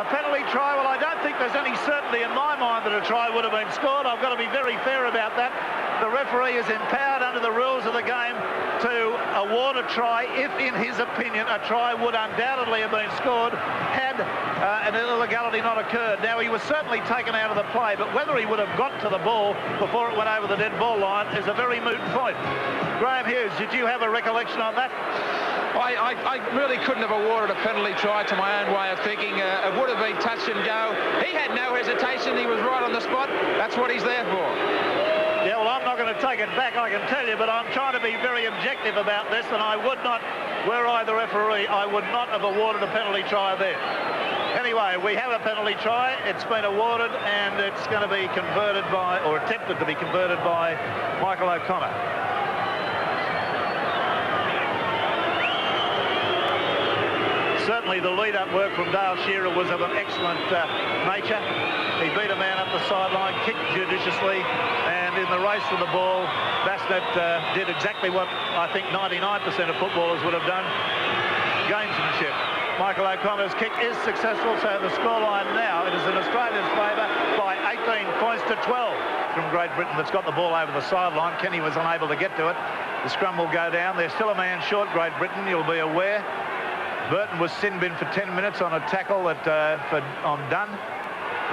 A penalty try. Well, I don't think there's any certainty in my mind that a try would have been scored. I've got to be very fair about that. The referee is empowered under the rules of the game to award a try if, in his opinion, a try would undoubtedly have been scored had an illegality not occurred. Now, he was certainly taken out of the play, but whether he would have got to the ball before it went over the dead ball line is a very moot point. Graham Hughes, did you have a recollection on that? I really couldn't have awarded a penalty try to my own way of thinking. It would have been touch and go. He had no hesitation. He was right on the spot. That's what he's there for. Yeah, well, I'm not going to take it back, I can tell you, but I'm trying to be very objective about this, and I would not, were I the referee, I would not have awarded a penalty try there. Anyway, we have a penalty try. It's been awarded, and it's going to be converted by, or attempted to be converted by, Michael O'Connor. Certainly the lead-up work from Dale Shearer was of an excellent nature. He beat a man up the sideline, kicked judiciously, and in the race for the ball, Basnet did exactly what I think 99% of footballers would have done. Gamesmanship. Michael O'Connor's kick is successful, so the scoreline now, it is in Australia's favour by 18 points to 12 from Great Britain that's got the ball over the sideline. Kenny was unable to get to it. The scrum will go down. They're still a man short, Great Britain, you'll be aware. Burton was sin bin for 10 minutes on a tackle on Dunn.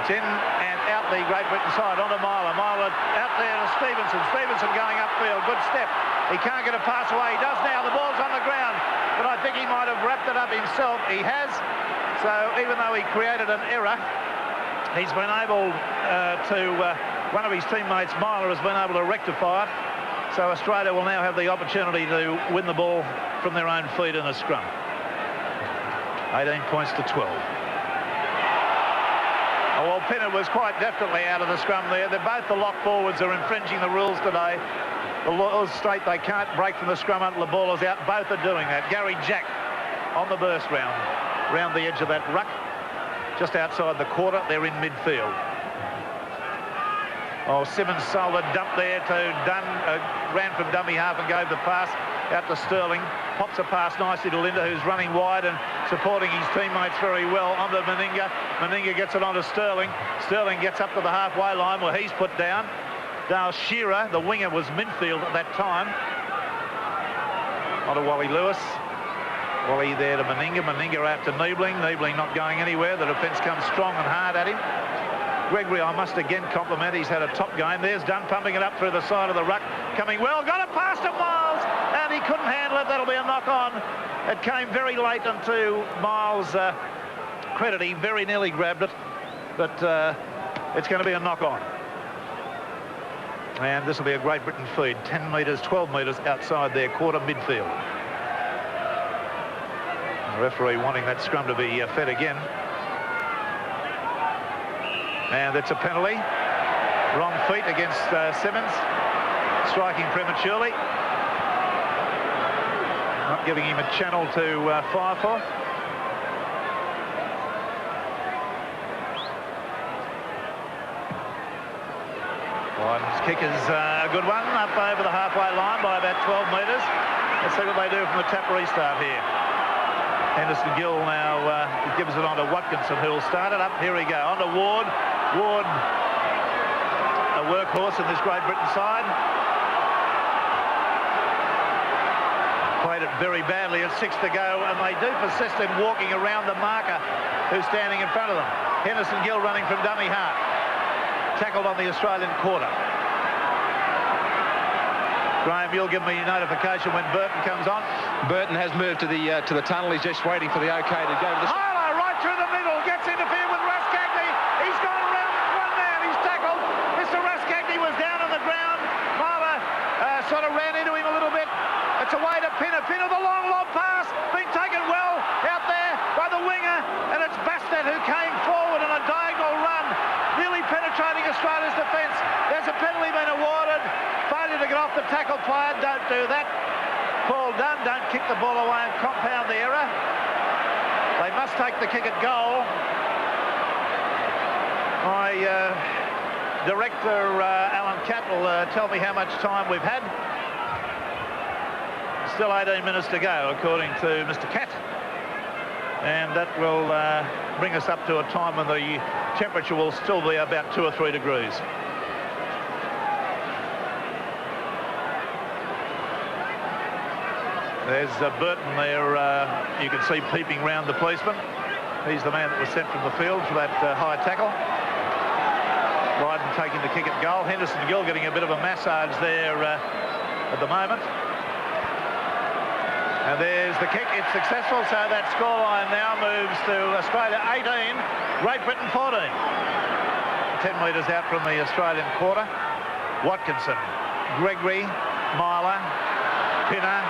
It's in and out the Great Britain side onto Myler. Myler out there to Stevenson. Stevenson going upfield. Good step. He can't get a pass away. He does now. The ball's on the ground. But I think he might have wrapped it up himself. He has. So even though he created an error, he's been able one of his teammates, Myler, has been able to rectify it. So Australia will now have the opportunity to win the ball from their own feet in a scrum. 18 points to 12. Oh, well, Pinner was quite definitely out of the scrum there. They're both the lock forwards are infringing the rules today. The laws state they can't break from the scrum until the ball is out. Both are doing that. Gary Jack on the burst round the edge of that ruck. Just outside the quarter, they're in midfield. Oh, Simmons sold a dump there to Dunn, ran from dummy half and gave the pass out to Sterling. Pops a pass nicely to Linda, who's running wide and supporting his teammates very well. Onto Meninga. Meninga gets it onto Sterling. Sterling gets up to the halfway line where he's put down. Dale Shearer, the winger, was midfield at that time. Onto Wally Lewis. Wally there to Meninga. Meninga out to Niebling. Niebling not going anywhere. The defence comes strong and hard at him. Gregory, I must again compliment. He's had a top game. There's Dunn pumping it up through the side of the ruck. Coming well. Got it past him, Miles. And he couldn't handle it. That'll be a knock-on. It came very late into Miles' credit. He very nearly grabbed it. But it's going to be a knock-on. And this will be a Great Britain feed. 10 metres, 12 metres outside their quarter midfield. The referee wanting that scrum to be fed again. And it's a penalty. Wrong feet against Simmons. Striking prematurely. Not giving him a channel to fire for. Wyden's kick is a good one, up over the halfway line by about 12 metres. Let's see what they do from the tap restart here. Henderson Gill now gives it on to Watkinson, who'll start it up. Here we go, on to Ward. Ward, a workhorse in this Great Britain side. Played it very badly at 6 to go, and they do persist in walking around the marker who's standing in front of them. Henderson Gill running from dummy half. Tackled on the Australian quarter. Graham, you'll give me notification when Burton comes on. Burton has moved to the tunnel. He's just waiting for the OK to go to the... Harlow right through the middle, gets interfered with Raskagni. He's gone around one man, he's tackled. Mr. Raskagni was down on the ground. Marler sort of ran into him a little bit. It's away to Pinner. Pinner, the long lob pass, being taken well out there by the winger, and it's Bastet who came forward on a diagonal run, nearly penetrating Australia's defence. There's a penalty been awarded. Failure to get off the tackle player. Don't do that. Paul Dunn, don't kick the ball away and compound the error. They must take the kick at goal. My director, Alan Catt, will tell me how much time we've had. Still 18 minutes to go, according to Mr. Catt. And that will bring us up to a time when the temperature will still be about 2 or 3 degrees. There's Burton there, you can see peeping round the policeman. He's the man that was sent from the field for that high tackle. Wyden taking the kick at goal. Henderson Gill getting a bit of a massage there at the moment. And there's the kick. It's successful, so that scoreline now moves to Australia 18, Great Britain 14. 10 metres out from the Australian quarter. Watkinson, Gregory, Myler, Pinner,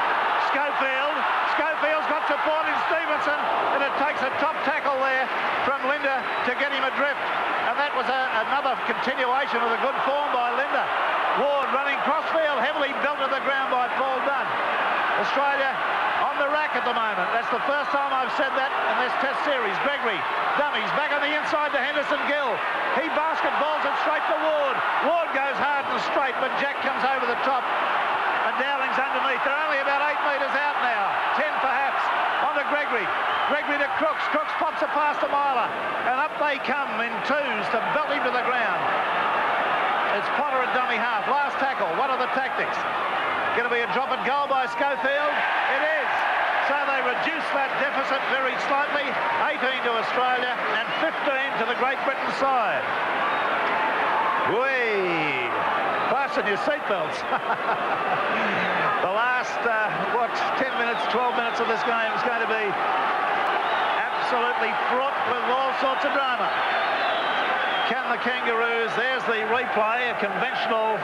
Schofield. Schofield's got support in Stevenson, and it takes a top tackle there from Linda to get him adrift. And that was another continuation of the good form by Linda. Ward running crossfield, heavily built to the ground by Paul Dunn. Australia on the rack at the moment. That's the first time I've said that in this test series. Gregory, dummies, back on the inside to Henderson Gill. He basketballs it straight to Ward. Ward goes hard and straight, but Jack comes over the top. And Dowling's underneath. They're only about 8 metres out now. 10 perhaps. On to Gregory. Gregory to Crooks. Crooks pops it past to Myler. And up they come in twos to belt him to the ground. It's Potter at dummy half. Last tackle. What are the tactics? Going to be a drop at goal by Schofield. It is. So they reduce that deficit very slightly. 18 to Australia and 15 to the Great Britain side. Whee! Fasten your seatbelts. The last, 10 minutes, 12 minutes of this game is going to be absolutely fraught with all sorts of drama. Can the Kangaroos, there's the replay, a conventional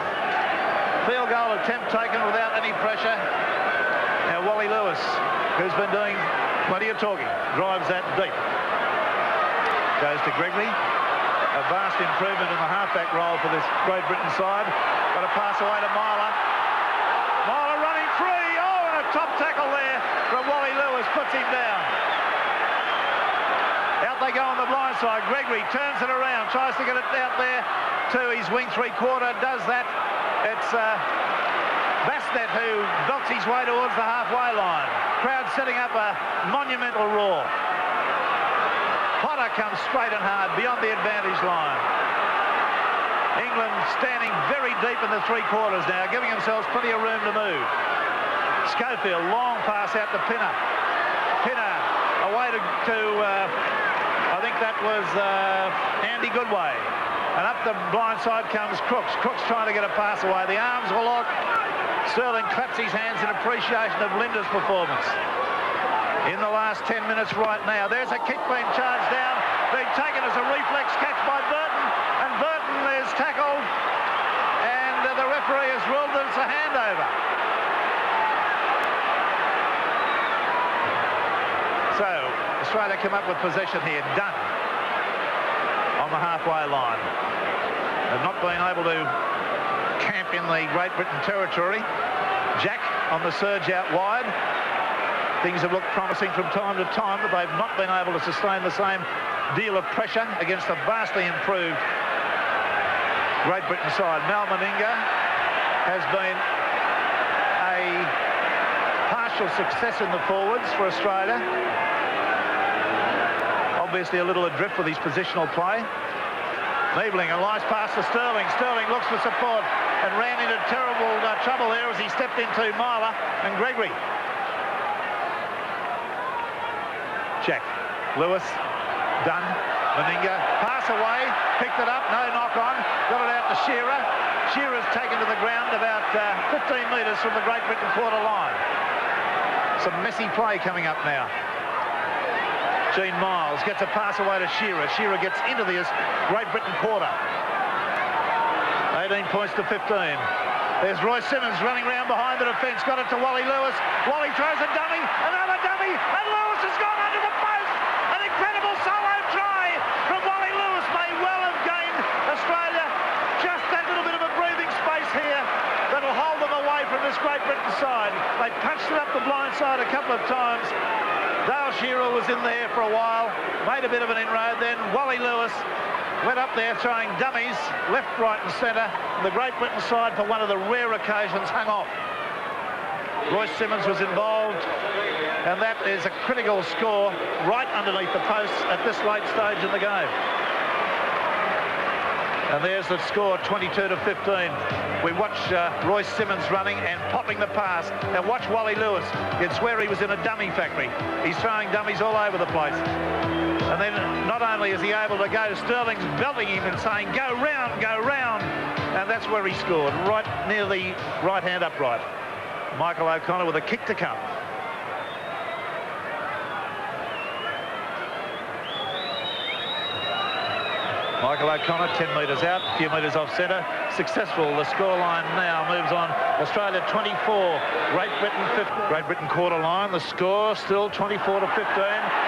field goal attempt taken without any pressure. Now Wally Lewis, who's been doing plenty of talking, drives that deep. Goes to Gregory. A vast improvement in the halfback role for this Great Britain side. Got a pass away to Myler. Myler running free. Oh, and a top tackle there from Wally Lewis, puts him down. Out they go on the blind side. Gregory turns it around, tries to get it out there to his wing three-quarter, does that. It's Bastet who belts his way towards the halfway line. Crowd setting up a monumental roar. Potter comes straight and hard beyond the advantage line. England standing very deep in the three-quarters now, giving themselves plenty of room to move. Schofield, long pass out to Pinner. Pinner away to I think that was Andy Goodway. And up the blind side comes Crooks. Crooks trying to get a pass away. The arms were locked. Sterling claps his hands in appreciation of Linda's performance in the last 10 minutes right now. There's a kick being charged down, being taken as a reflex catch by Burton, and Burton is tackled, and the referee has ruled that it's a handover. So Australia come up with possession here. Dunn on the halfway line. They've not been able to camp in the Great Britain territory. Jack on the surge out wide. Things have looked promising from time to time, but they've not been able to sustain the same deal of pressure against a vastly improved Great Britain side. Mal Meninga has been a partial success in the forwards for Australia. Obviously a little adrift with his positional play. Niebling, a nice pass to Sterling. Sterling looks for support and ran into terrible trouble there as he stepped into Myler and Gregory. Check. Lewis, Dunn, Meninga, pass away, picked it up, no knock on, got it out to Shearer. Shearer's taken to the ground about 15 metres from the Great Britain quarter line. Some messy play coming up now. Gene Miles gets a pass away to Shearer. Shearer gets into the Great Britain quarter. 18 points to 15. There's Roy Simmons running around behind the defence. Got it to Wally Lewis. Wally throws a dummy, another dummy, and Lewis has gone under the post. An incredible solo try from Wally Lewis may well have gained Australia just that little bit of a breathing space here that'll hold them away from this Great Britain side. They punched it up the blind side a couple of times. Dale Shearer was in there for a while, made a bit of an inroad, then Wally Lewis went up there throwing dummies left, right and centre. The Great Britain side, for one of the rare occasions, hung off. Royce Simmons was involved, and that is a critical score right underneath the posts at this late stage in the game. And there's the score, 22 to 15. We watch Royce Simmons running and popping the pass. And watch Wally Lewis. You'd swear he was in a dummy factory. He's throwing dummies all over the place. And then not only is he able to go, Sterling's belting him and saying, go round, go round. And that's where he scored, right near the right-hand upright. Michael O'Connor with a kick to come. Michael O'Connor, 10 metres out, a few metres off centre. Successful. The scoreline now moves on. Australia 24, Great Britain 15. Great Britain quarter line. The score still 24 to 15.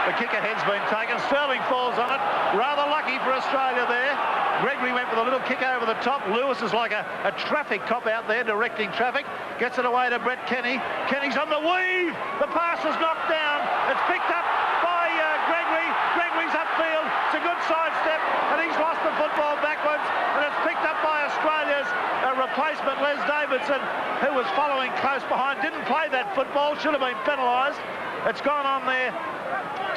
The kick ahead's been taken. Sterling falls on it. Rather lucky for Australia there. Gregory went with a little kick over the top. Lewis is like a traffic cop out there directing traffic. Gets it away to Brett Kenny. Kenny's on the weave. The pass is knocked down. It's picked up by Gregory. Gregory's upfield. It's a good sidestep, and he's lost the football backwards, and it's picked up by Australia's replacement, Les Davidson, who was following close behind. Didn't play that football, should have been penalised. It's gone on there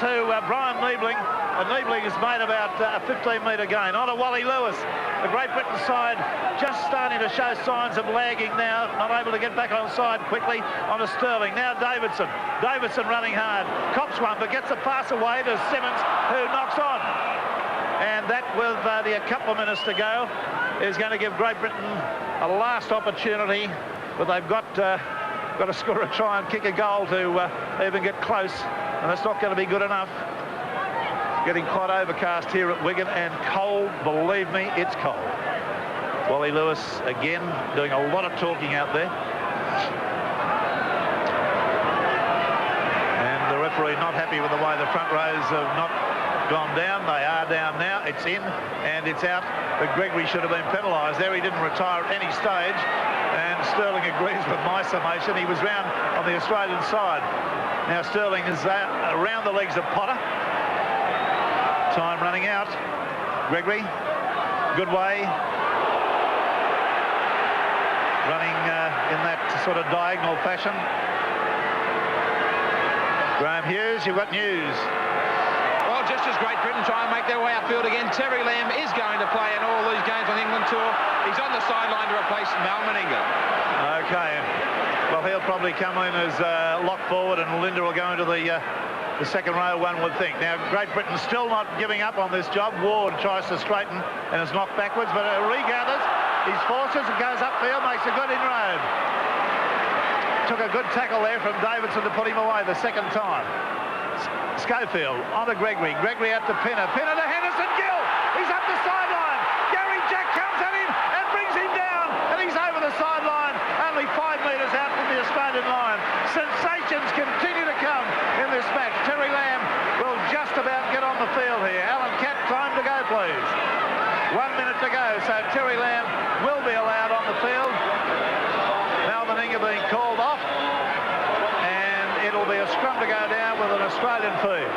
to Brian Niebling, and Niebling has made about a 15-metre gain. On to Wally Lewis. The Great Britain side just starting to show signs of lagging now, not able to get back on side quickly. On to Sterling. Now Davidson. Davidson running hard. Cops one, but gets a pass away to Simmons, who knocks on. And that, with a couple of minutes to go, is going to give Great Britain a last opportunity, but they've got to score a try and kick a goal to even get close, and that's not going to be good enough. Getting quite overcast here at Wigan, and cold, believe me, it's cold. Wally Lewis, again, doing a lot of talking out there. And the referee not happy with the way the front rows have not gone down. They are down now. It's in and it's out. But Gregory should have been penalised there. He didn't retire at any stage. And Sterling agrees with my summation. He was round on the Australian side. Now Sterling is around the legs of Potter. Time running out. Gregory, good way. Running in that sort of diagonal fashion. Graham Hughes, you've got news. Well, just as Great Britain try and make their way upfield again, Terry Lamb is going to play in all these games on the England tour. He's on the sideline to replace Mal Meninga. OK. Well, he'll probably come in as lock forward, and Linda will go into the the second row, one would think. Now, Great Britain's still not giving up on this job. Ward tries to straighten and is knocked backwards, but regathers. His forces and goes upfield, makes a good inroad. Took a good tackle there from Davidson to put him away the second time. Schofield onto Gregory. Gregory out to Pinner. Pinner to Henderson. Gill. He's up the sideline. Gary Jack comes at him and brings him down. And he's over the sideline. Only 5 metres out from the Australian line. Sensations continue to come in this match. Terry Lamb will just about get on the field here. Alan Catt, time to go, please. 1 minute to go. So Terry Lamb will be allowed on the field. Melbourne Inga being called off. It'll be a scrum to go down with an Australian field.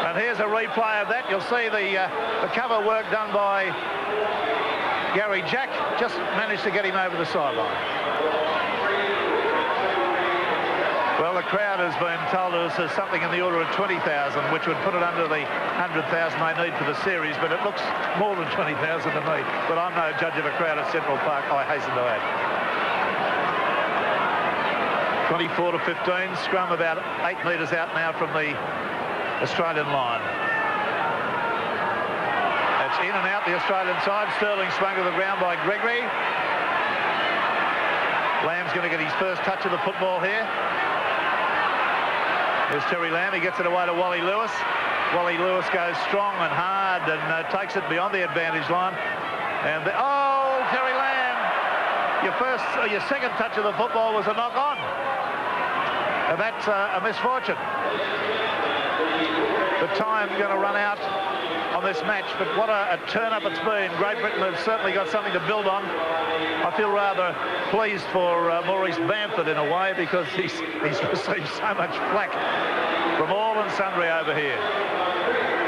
And here's a replay of that. You'll see the cover work done by Gary Jack. Just managed to get him over the sideline. Well, the crowd has been told us there's something in the order of 20,000, which would put it under the 100,000 they need for the series, but it looks more than 20,000 to me. But I'm no judge of a crowd at Central Park, I hasten to add. 24 to 15, scrum about 8 metres out now from the Australian line. It's in and out the Australian side. Sterling swung to the ground by Gregory. Lamb's going to get his first touch of the football here. There's Terry Lamb. He gets it away to Wally Lewis. Wally Lewis goes strong and hard and takes it beyond the advantage line. And Terry Lamb, your second touch of the football was a knock on. And that's a misfortune. The time going to run out on this match, but what a turn-up it's been. Great Britain has certainly got something to build on. I feel rather pleased for Maurice Bamford in a way, because he's received so much flack from all and sundry over here.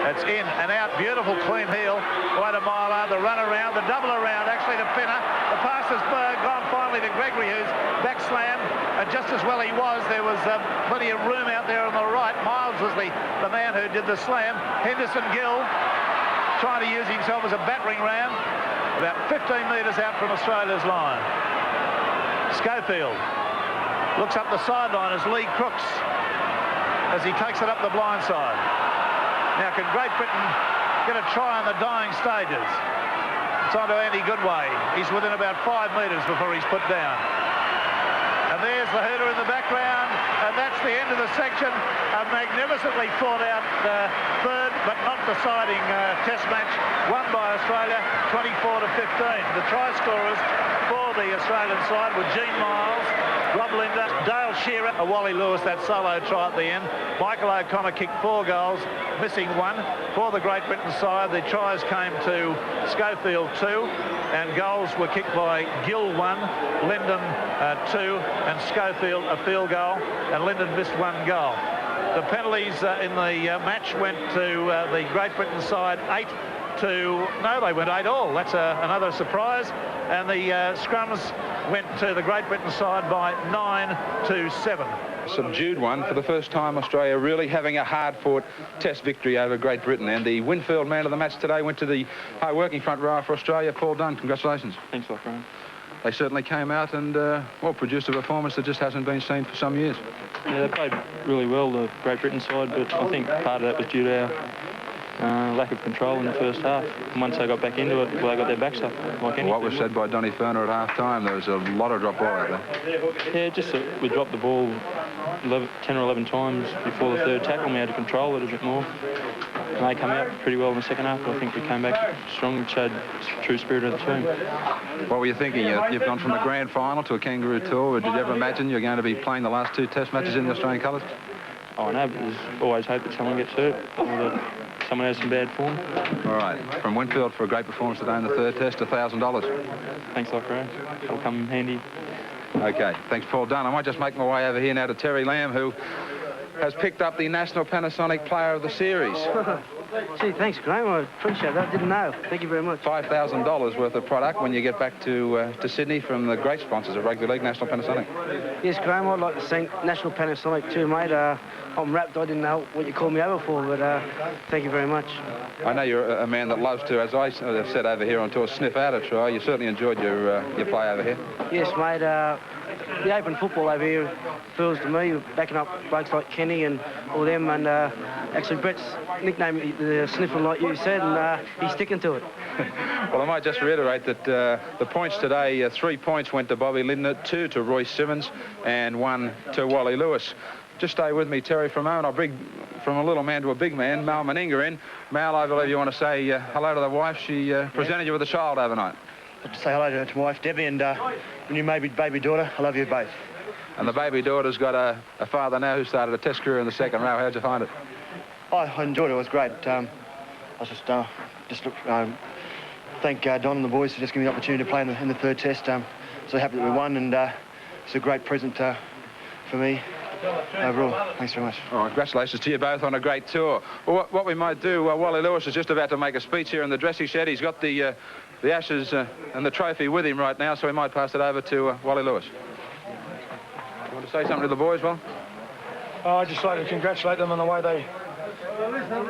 It's in and out, beautiful clean heel. Wait a mile out, the run around, the double around actually to Pinner. The pass has gone finally to Gregory, who's back slammed. And just as well he was, there was plenty of room out there on the right. Miles was the man who did the slam. Henderson Gill trying to use himself as a battering ram. About 15 metres out from Australia's line. Schofield looks up the sideline as Lee Crooks, as he takes it up the blind side. Now, can Great Britain get a try in the dying stages? It's on to Andy Goodway. He's within about 5 metres before he's put down. And there's the hooter in the background, and that's the end of the section. A magnificently fought out third but not deciding test match, won by Australia 24 to 15. The try scorers for the Australian side were Gene Miles, Rob Linder, Dale Shearer, Wally Lewis, that solo try at the end. Michael O'Connor kicked 4 goals, missing 1. For the Great Britain side, the tries came to Schofield 2, and goals were kicked by Gill 1, Linden 2, and Schofield a field goal, and Linden missed 1 goal. The penalties in the match went to the Great Britain side 8 to... No, they went 8 all. That's another surprise. And the scrums went to the Great Britain side by 9 to 7. Subdued one for the first time. Australia really having a hard-fought test victory over Great Britain. And the Winfield man of the match today went to the high-working front row for Australia, Paul Dunn. Congratulations. Thanks a lot, Brian. They certainly came out and, well, produced a performance that just hasn't been seen for some years. Yeah, they played really well, the Great Britain side, but I think part of that was due to our lack of control in the first half. And once they got back into it, well, they got their backs up like anything. What was said by Donny Ferner at half-time, there was a lot of drop ball out there. Yeah, just that we dropped the ball 10 or 11 times before the third tackle, and we had to control it a bit more. And they come out pretty well in the second half, but I think we came back strong and showed true spirit of the team. What were you thinking? You've gone from a grand final to a Kangaroo Tour. Did you ever imagine you're going to be playing the last 2 test matches in the Australian colours? Oh, no, but there's always hope that someone gets hurt or that someone has some bad form. All right. From Winfield for a great performance today in the third test, $1,000. Thanks a lot, Graham. It'll come in handy. OK, thanks, Paul Dunn. I might just make my way over here now to Terry Lamb, who has picked up the National Panasonic Player of the Series. Gee, thanks, Graham. I appreciate that. Didn't know. Thank you very much. $5,000 worth of product when you get back to Sydney from the great sponsors of Rugby League, National Panasonic. Yes, Graham, I'd like to thank National Panasonic too, mate. I'm wrapped. I didn't know what you called me over for, but thank you very much. I know you're a man that loves to, as I've said over here on tour, sniff out a try. You certainly enjoyed your play over here. Yes, mate. The open football over here feels to me, backing up blokes like Kenny and all them, and actually Brett's nickname the Sniffer, like you said, and he's sticking to it. Well, I might just reiterate that the points today, 3 points went to Bobby Lindner, 2 to Royce Simmons, and 1 to Wally Lewis. Just stay with me, Terry, for a moment. I'll bring from a little man to a big man, Mal Meninga in. Mal, I believe you want to say hello to the wife. She presented you with a child overnight. I'd like to say hello to my wife, Debbie, and new baby daughter. I love you both. And the baby daughter's got a father now who started a test career in the second row. How'd you find it? I enjoyed it. It was great. I was thank Don and the boys for just giving me the opportunity to play in the third test. So happy that we won, and it's a great present for me overall. Thanks very much. Oh, congratulations to you both on a great tour. Well, what we might do, Wally Lewis is just about to make a speech here in the dressing shed. He's got the Ashes and the trophy with him right now, so we might pass it over to Wally Lewis. You want to say something to the boys, Well? I'd just like to congratulate them on the way they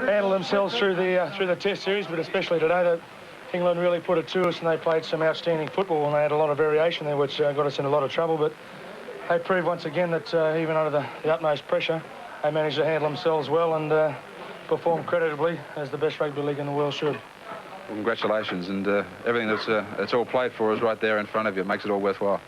handled themselves through the Test series, but especially today. That England really put it to us, and they played some outstanding football, and they had a lot of variation there, which got us in a lot of trouble. But they proved once again that even under the utmost pressure, they managed to handle themselves well and perform creditably as the best rugby league in the world should. Well, congratulations, and everything that's all played for is right there in front of you. It makes it all worthwhile.